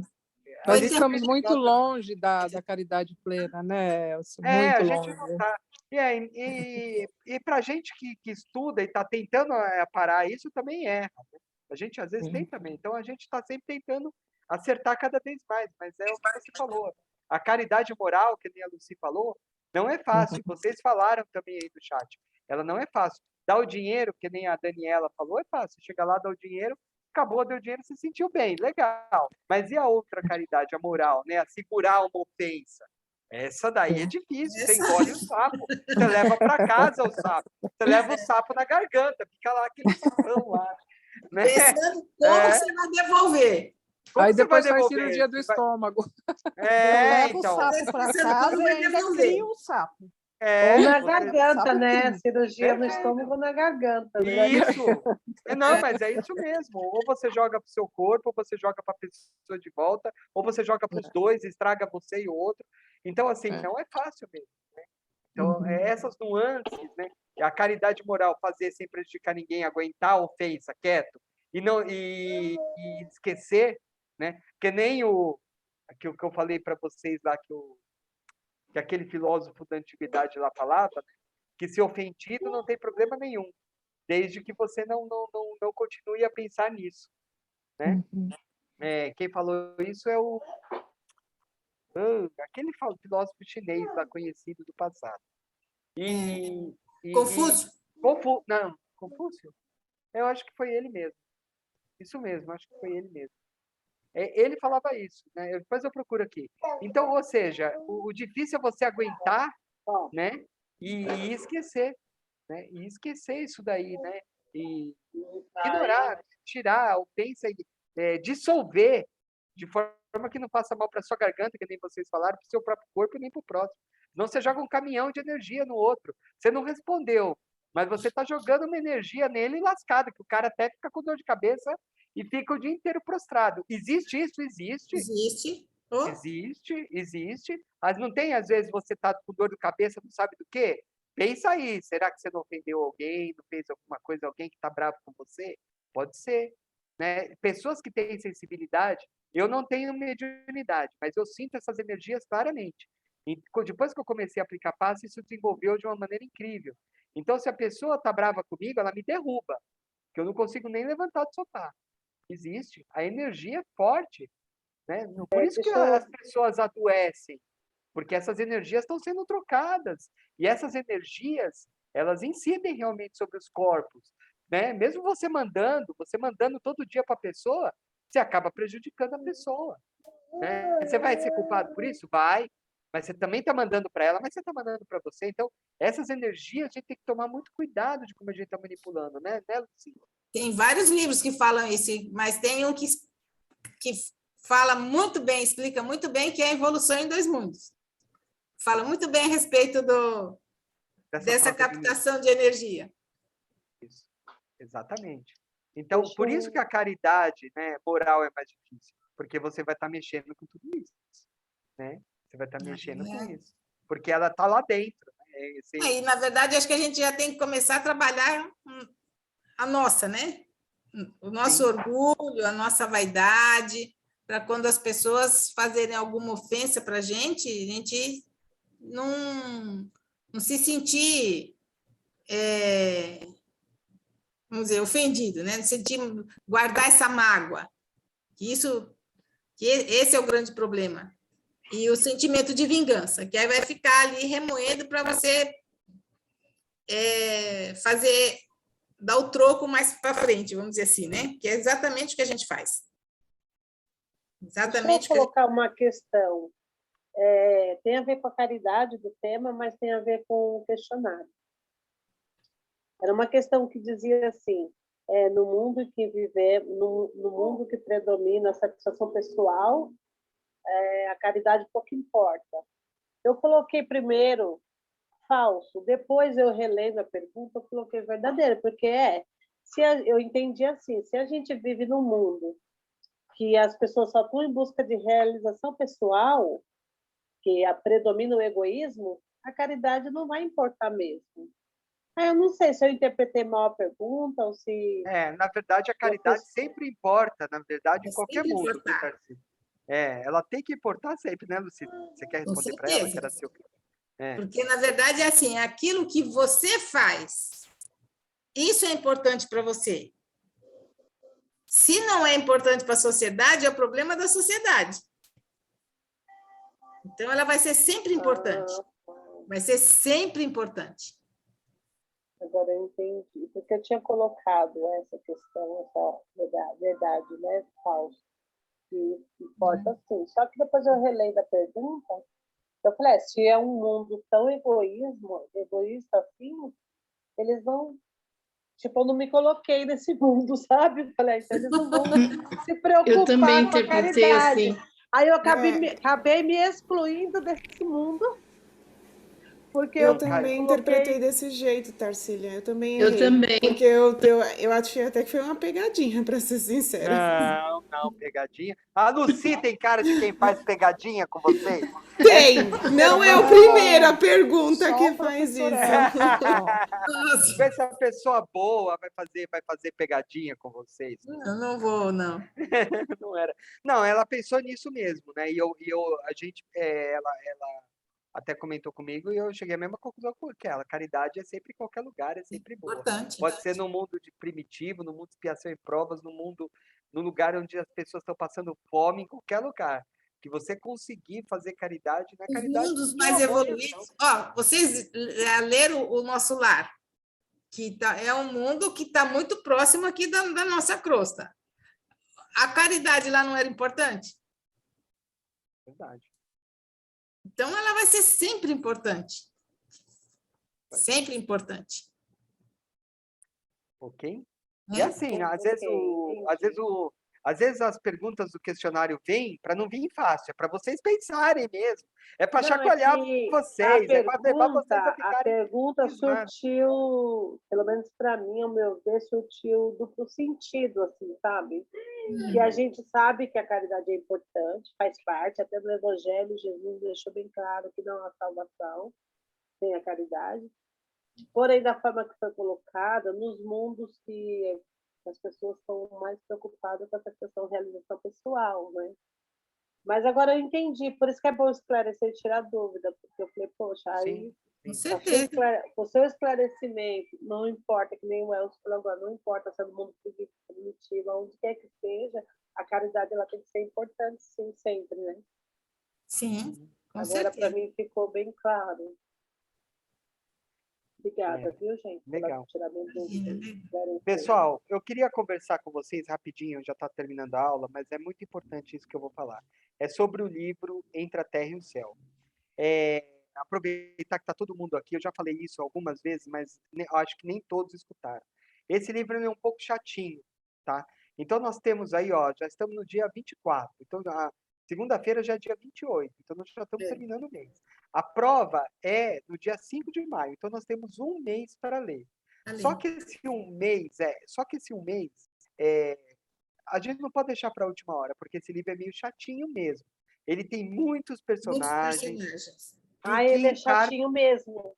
Mas estamos muito legal longe da caridade plena, né, Elcio? Muito a gente longe. não está. E para a gente que estuda e está tentando parar isso, também erra. Né? A gente às vezes tem também. Então a gente está sempre tentando acertar cada vez mais. Mas é o que você falou. A caridade moral, que nem a Lucy falou, não é fácil. Vocês falaram também aí no chat. Ela não é fácil. Dar o dinheiro, que nem a Daniela falou, é fácil. Chega lá, dá o dinheiro, acabou, deu dinheiro, se sentiu bem, legal. Mas e a outra caridade, a moral, né? A segurar uma ofensa? Essa daí é difícil, você engole o sapo, você leva para casa o sapo, você leva o sapo na garganta, fica lá aquele sapão lá. Né? Pensando como você vai devolver. Como aí você depois vai faz devolver? cirurgia do estômago. Leva Então. o sapo para casa e ainda cria um sapo. Ou na garganta, né? Cirurgia no estômago na garganta. Né? Isso. Não, mas é isso mesmo. Ou você joga para o seu corpo, ou você joga para a pessoa de volta, ou você joga para os dois, estraga você e o outro. Então, assim, não é fácil mesmo. Né? Então, essas nuances, né? A caridade moral, fazer sem prejudicar ninguém, aguentar a ofensa quieto e esquecer, né? Que nem o que eu falei para vocês lá, que aquele filósofo da antiguidade lá falava, né? Que se ofendido não tem problema nenhum, desde que você não continue a pensar nisso. Né? Quem falou isso é aquele filósofo chinês lá conhecido do passado. Confúcio? Não, Confúcio? Eu acho que foi ele mesmo. Isso mesmo, acho que foi ele mesmo. Ele falava isso, né? Depois eu procuro aqui. Então, ou seja, o difícil é você aguentar, né? E esquecer, né? E esquecer isso daí, né? E ignorar, tirar, ou pensa e dissolver de forma que não faça mal para sua garganta, que nem vocês falaram, para o seu próprio corpo e nem para o próximo. Senão você joga um caminhão de energia no outro. Você não respondeu, mas você está jogando uma energia nele lascada, que o cara até fica com dor de cabeça e fica o dia inteiro prostrado. Existe isso? Existe. Existe. Existe. Mas não tem, às vezes, você está com dor de cabeça, não sabe do quê? Pensa aí, será que você não ofendeu alguém, não fez alguma coisa, alguém que está bravo com você? Pode ser. Né? Pessoas que têm sensibilidade, eu não tenho mediunidade, mas eu sinto essas energias claramente. E depois que eu comecei a aplicar passe, isso desenvolveu de uma maneira incrível. Então, se a pessoa está brava comigo, ela me derruba, que eu não consigo nem levantar do sofá. Existe. A energia é forte, né? Por isso que as pessoas adoecem, porque essas energias estão sendo trocadas. E essas energias, elas incidem realmente sobre os corpos, né? Mesmo você mandando todo dia para a pessoa, você acaba prejudicando a pessoa, né? Você vai ser culpado por isso? Vai. Mas você também está mandando para ela, mas você está mandando para você. Então, essas energias, a gente tem que tomar muito cuidado de como a gente está manipulando, né, Lucy? Tem vários livros que falam isso, mas tem um que fala muito bem, explica muito bem, que é a Evolução em Dois Mundos. Fala muito bem a respeito dessa captação de energia. Isso, exatamente. Então, por isso que a caridade, né, moral é mais difícil, porque você vai estar mexendo com tudo isso, né? Você vai estar mexendo com isso, porque ela está lá dentro. Né? E, na verdade, acho que a gente já tem que começar a trabalhar a nossa, né? O nosso orgulho, a nossa vaidade, para quando as pessoas fazerem alguma ofensa para a gente não se sentir, vamos dizer, ofendido, né? Não sentir, guardar essa mágoa. Que esse é o grande problema. E o sentimento de vingança, que aí vai ficar ali remoendo para você dar o troco mais para frente, vamos dizer assim, né? Que é exatamente o que a gente faz. Exatamente. Deixa eu colocar uma questão. Tem a ver com a caridade do tema, mas tem a ver com o questionário. Era uma questão que dizia assim: no mundo que vivemos, no mundo que predomina a satisfação pessoal, a caridade pouco importa. Eu coloquei primeiro falso, depois eu relendo a pergunta, eu coloquei verdadeiro, porque eu entendi assim: se a gente vive num mundo que as pessoas só estão em busca de realização pessoal, que predomina o egoísmo, a caridade não vai importar mesmo. Eu não sei se eu interpretei mal a pergunta ou se... na verdade, a caridade sempre importa, na verdade, em qualquer mundo. Ela tem que importar sempre, né, Lucida? Você quer responder para ela? Que era seu... Porque, na verdade, é assim, aquilo que você faz, isso é importante para você. Se não é importante para a sociedade, é o problema da sociedade. Então, ela vai ser sempre importante. Vai ser sempre importante. Agora eu entendi, porque eu tinha colocado essa questão, essa verdade, né, falso, que importa sim. Só que depois eu relendo a pergunta, eu falei, se é um mundo tão egoísta assim, eles vão... Tipo, eu não me coloquei nesse mundo, sabe? Eu falei, então eles não vão se preocupar com a caridade. Assim. Aí eu acabei me excluindo desse mundo. Porque eu também interpretei desse jeito, Tarsília. Eu também errei. Porque eu achei até que foi uma pegadinha, para ser sincera. Não, pegadinha. A Lucy tem cara de quem faz pegadinha com vocês? Tem! Não é a primeira pergunta que faz isso. Vê se a pessoa boa vai fazer pegadinha com vocês. Eu não vou, não. Não era. Não, ela pensou nisso mesmo, né? Ela até comentou comigo e eu cheguei à mesma conclusão que ela. Caridade é sempre em qualquer lugar, é sempre boa. Importante. Pode ser no mundo primitivo, no mundo de expiação e provas, no lugar onde as pessoas estão passando fome, em qualquer lugar. Que você conseguir fazer caridade, não é caridade. Os mundos mais evoluídos. Vocês leram o Nosso Lar, que é um mundo que está muito próximo aqui da nossa crosta. A caridade lá não era importante? Verdade. Então, ela vai ser sempre importante. Sempre importante. Ok? E assim, às vezes as perguntas do questionário vêm para não vir fácil, é para vocês pensarem mesmo. É para chacoalhar vocês, é para levar vocês a ficarem... A pergunta surtiu, pelo menos para mim, ao meu ver, surtiu duplo sentido, assim, sabe? Que a gente sabe que a caridade é importante, faz parte, até no Evangelho, Jesus deixou bem claro que não há salvação sem a caridade. Porém, da forma que foi colocada, nos mundos que as pessoas estão mais preocupadas com essa questão de realização pessoal, né? Mas agora eu entendi, por isso que é bom esclarecer e tirar dúvida, porque eu falei, poxa, aí Com certeza. O seu esclarecimento, não importa, que nem o Elcio falou agora, não importa se é do mundo primitivo, onde quer que seja, a caridade ela tem que ser importante, sim, sempre, né? Sim, com agora, para certeza. mim, ficou bem claro. Obrigada, viu, gente? Legal. Tirar minha dúvida. Pessoal, eu queria conversar com vocês rapidinho, já está terminando a aula, mas é muito importante isso que eu vou falar. É sobre o livro Entre a Terra e o Céu. Aproveitar que está todo mundo aqui, eu já falei isso algumas vezes, mas eu acho que nem todos escutaram. Esse livro é um pouco chatinho, tá? Então nós temos aí, ó, já estamos no dia 24, então a segunda-feira já é dia 28, então nós já estamos terminando o mês. A prova é no dia 5 de maio, então nós temos um mês para ler. Só que esse um mês, a gente não pode deixar para a última hora, porque esse livro é meio chatinho mesmo. Ele tem muitos personagens. Ele é chatinho mesmo.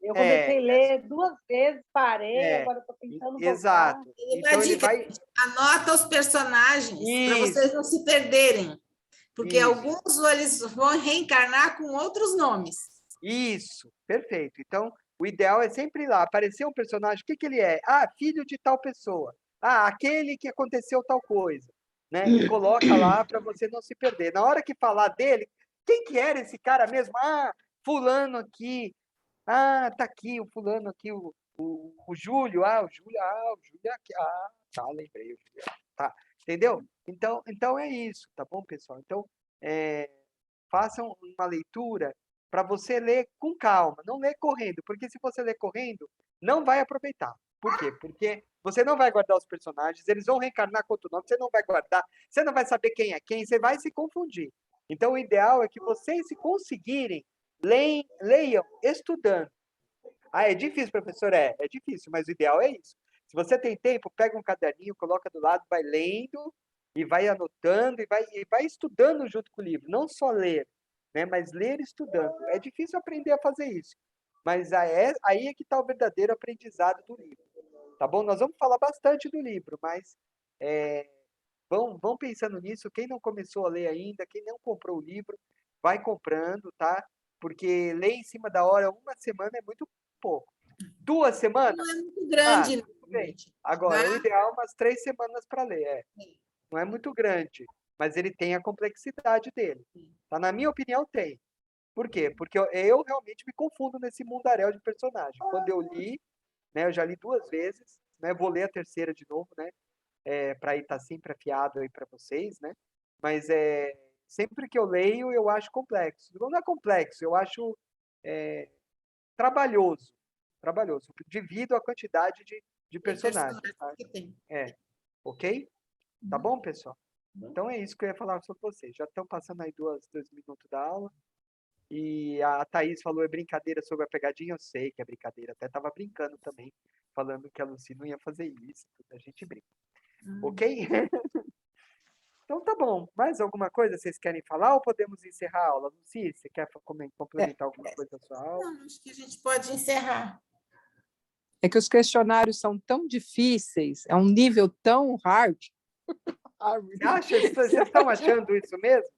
Eu comecei a ler 2 vezes, parei, agora estou tentando voltar. Exato. Então ele vai... Anota os personagens para vocês não se perderem. Porque alguns eles vão reencarnar com outros nomes. Isso, perfeito. Então, o ideal é sempre ir lá, aparecer um personagem, o que ele é? Ah, filho de tal pessoa. Ah, aquele que aconteceu tal coisa. Né? E coloca lá para você não se perder. Na hora que falar dele, quem que era esse cara mesmo? Ah, fulano aqui. Ah, tá aqui, o fulano aqui, o Júlio. O Júlio aqui. Ah, tá, lembrei. O Júlio. Tá, entendeu? Então é isso, tá bom, pessoal? Então, façam uma leitura para você ler com calma, não ler correndo, porque se você ler correndo, não vai aproveitar. Por quê? Porque você não vai guardar os personagens, eles vão reencarnar com outro nome, você não vai guardar, você não vai saber quem é quem, você vai se confundir. Então, o ideal é que vocês, se conseguirem, leiam estudando. Ah, é difícil, professor? É difícil, mas o ideal é isso. Se você tem tempo, pega um caderninho, coloca do lado, vai lendo, e vai anotando, e vai estudando junto com o livro. Não só ler, né, mas ler estudando. É difícil aprender a fazer isso. Mas aí é que está o verdadeiro aprendizado do livro. Tá bom? Nós vamos falar bastante do livro, mas vão pensando nisso. Quem não começou a ler ainda, quem não comprou o livro, vai comprando, tá? Porque ler em cima da hora, 1 semana é muito pouco. 2 semanas? Não é muito grande. Agora, o ideal é umas 3 semanas para ler. Não é muito grande, mas ele tem a complexidade dele. Tá? Na minha opinião, tem. Por quê? Porque eu realmente me confundo nesse mundaréu de personagem. Quando eu li, né, eu já li 2 vezes, né, vou ler a terceira de novo, né, para estar sempre afiado aí para vocês, né, mas sempre que eu leio, eu acho complexo. Não é complexo, eu acho trabalhoso, devido à quantidade de personagens. Tá? Ok? Tá bom, pessoal? Então é isso que eu ia falar sobre vocês. Já estão passando aí 2 minutos da aula. E a Thaís falou, é brincadeira sobre a pegadinha. Eu sei que é brincadeira. Até estava brincando também, falando que a Lucy não ia fazer isso. A gente brinca. Ok? Então tá bom. Mais alguma coisa vocês querem falar ou podemos encerrar a aula? Lucy, você quer complementar alguma coisa da sua aula? Não, acho que a gente pode encerrar. É que os questionários são tão difíceis, é um nível tão hard. Vocês estão achando isso mesmo?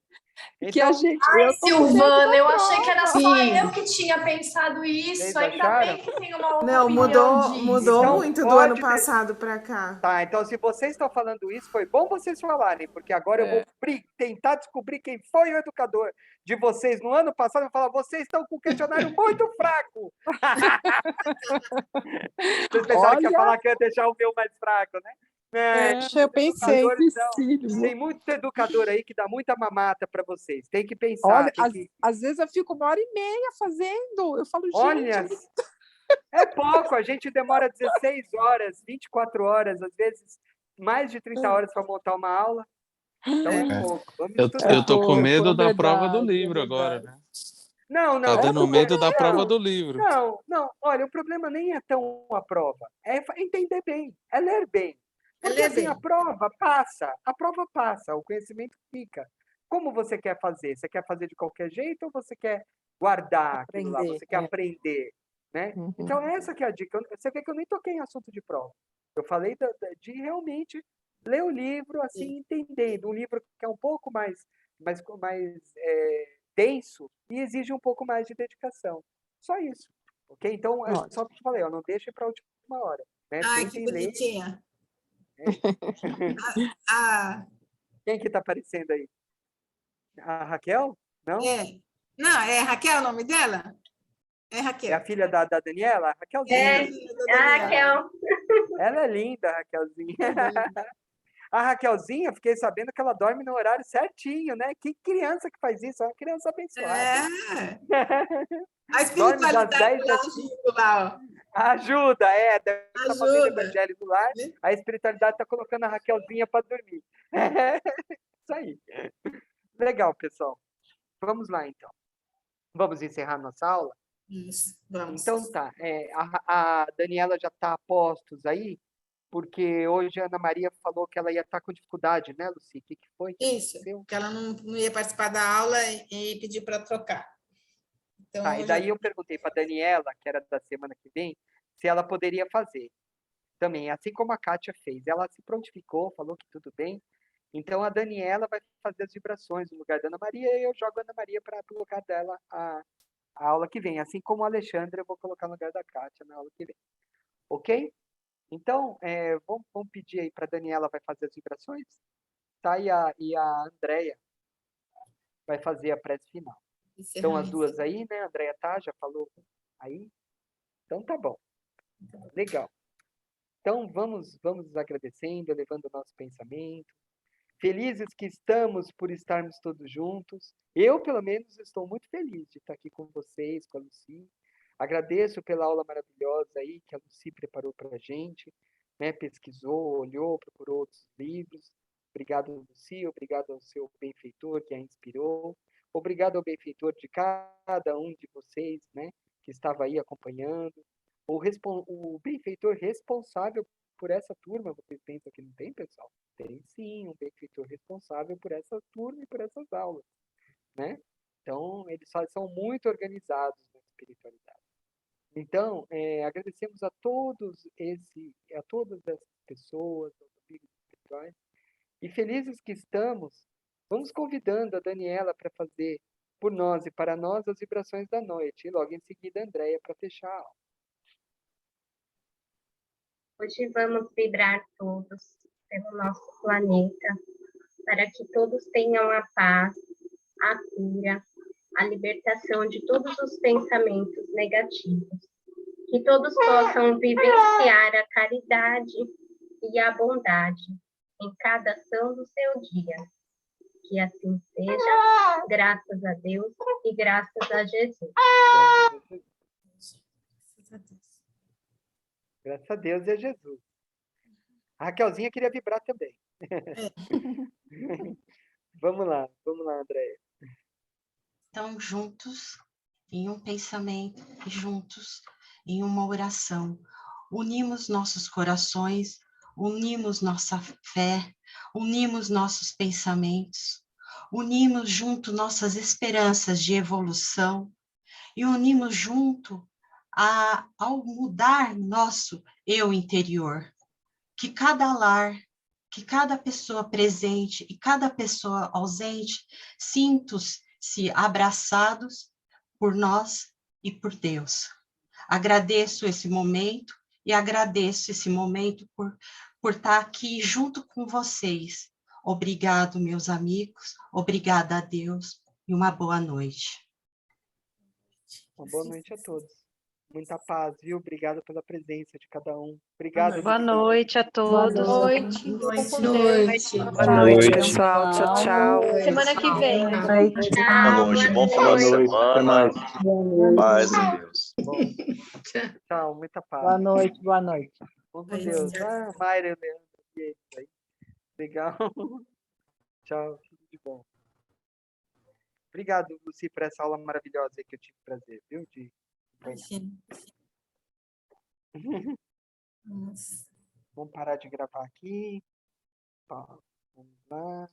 Então, que a gente... Silvana, eu achei que era só eu que tinha pensado isso. Vocês ainda acharam? bem que tem uma Não, opinião mudou Então, muito do ano passado para cá. Tá, então se vocês estão falando isso, foi bom vocês falarem, porque agora eu vou tentar descobrir quem foi o educador de vocês no ano passado. Eu vou falar, vocês estão com um questionário muito fraco. Vocês pensaram que ia falar que eu ia deixar o meu mais fraco, né? Eu pensei, tem muito educador aí que dá muita mamata para vocês. Tem que pensar. Olha, às vezes eu fico 1h30 fazendo. Eu falo, gente... Olha, é pouco. A gente demora 16 horas, 24 horas, às vezes mais de 30 horas para montar uma aula. Então é pouco. Eu tô com medo da prova do livro agora, né? Não. Tá dando medo da prova do livro. Não. Olha, o problema nem é tão a prova. É entender bem, é ler bem. Porque assim, a prova passa, o conhecimento fica. Como você quer fazer? Você quer fazer de qualquer jeito ou você quer guardar aquilo lá? Você quer aprender, né? Então, essa que é a dica. Você vê que eu nem toquei em assunto de prova. Eu falei de realmente ler o livro, assim, entendendo. Um livro que é um pouco mais denso e exige um pouco mais de dedicação. Só isso. Ok? Então, eu só te falei, ó, não deixe para a última hora. Né? Ai, que Tentem ler. bonitinha. Quem que está aparecendo aí? A Raquel? Não? Não, é Raquel o nome dela? É Raquel. É a filha da Daniela? A Raquelzinha. É, a Raquel. Ela é linda, a Raquelzinha. A Raquelzinha, fiquei sabendo que ela dorme no horário certinho, né? Que criança que faz isso? É uma criança abençoada. A espiritualidade lá ajuda lá, ó. Ajuda, deve estar fazendo evangelho no lar. A espiritualidade está colocando a Raquelzinha para dormir. Isso aí. Legal, pessoal. Vamos lá, então. Vamos encerrar nossa aula? Isso, vamos. Então tá. A Daniela já está a postos aí, porque hoje a Ana Maria falou que ela ia estar com dificuldade, né, Lucy? O que foi? Isso, que ela não ia participar da aula e pediu para trocar. Então, tá, e daí eu perguntei para a Daniela, que era da semana que vem, se ela poderia fazer. Também, assim como a Kátia fez. Ela se prontificou, falou que tudo bem. Então, a Daniela vai fazer as vibrações no lugar da Ana Maria e eu jogo a Ana Maria para o lugar dela a aula que vem. Assim como a Alexandra, eu vou colocar no lugar da Kátia na aula que vem. Ok? Então, vamos pedir aí para a Daniela vai fazer as vibrações, tá? E a Andrea vai fazer a prece final. Então, as duas aí, né? A Andrea já falou aí. Então, tá bom. Legal. Então, vamos agradecendo, elevando o nosso pensamento. Felizes que estamos por estarmos todos juntos. Eu, pelo menos, estou muito feliz de estar aqui com vocês, com a Lucy. Agradeço pela aula maravilhosa aí que a Lucy preparou para a gente, né? Pesquisou, olhou, procurou outros livros. Obrigado, Lucy. Obrigado ao seu benfeitor que a inspirou. Obrigado ao benfeitor de cada um de vocês, né? Que estava aí acompanhando. O benfeitor responsável por essa turma, vocês pensam que não tem, pessoal? Tem sim, um benfeitor responsável por essa turma e por essas aulas, né? Então, eles são muito organizados na espiritualidade. Então, agradecemos a todas essas pessoas, aos amigos espirituais, e felizes que estamos, vamos convidando a Daniela para fazer por nós e para nós as vibrações da noite, e logo em seguida a Andrea para fechar a aula. Hoje vamos vibrar todos pelo nosso planeta, para que todos tenham a paz, a cura, a libertação de todos os pensamentos negativos. Que todos possam vivenciar a caridade e a bondade em cada ação do seu dia. Que assim seja, graças a Deus e graças a Jesus. Graças a Deus e a Jesus. A Raquelzinha queria vibrar também. Vamos lá, Andréia. Então, juntos, em um pensamento, juntos, em uma oração, unimos nossos corações, unimos nossa fé, unimos nossos pensamentos, unimos junto nossas esperanças de evolução e unimos junto ao mudar nosso eu interior. Que cada lar, que cada pessoa presente e cada pessoa ausente sintam-se abraçados por nós e por Deus. Agradeço esse momento e agradeço esse momento por estar aqui junto com vocês. Obrigado, meus amigos, obrigada a Deus e uma boa noite. Uma boa noite a todos. Muita paz, viu? Obrigado pela presença de cada um. Obrigado. Boa noite a todos. Boa noite. Boa noite. Boa noite, pessoal. Tchau, tchau. Semana que vem. Boa noite. Bom final de semana. Paz em Deus. Tchau, muita paz. Boa noite, boa noite. Bom Deus. Mayra e Leandro. Legal. Tchau, tudo de bom. Obrigado, Lucy, por essa aula maravilhosa que eu tive prazer, viu? Vamos parar de gravar aqui. Vamos lá.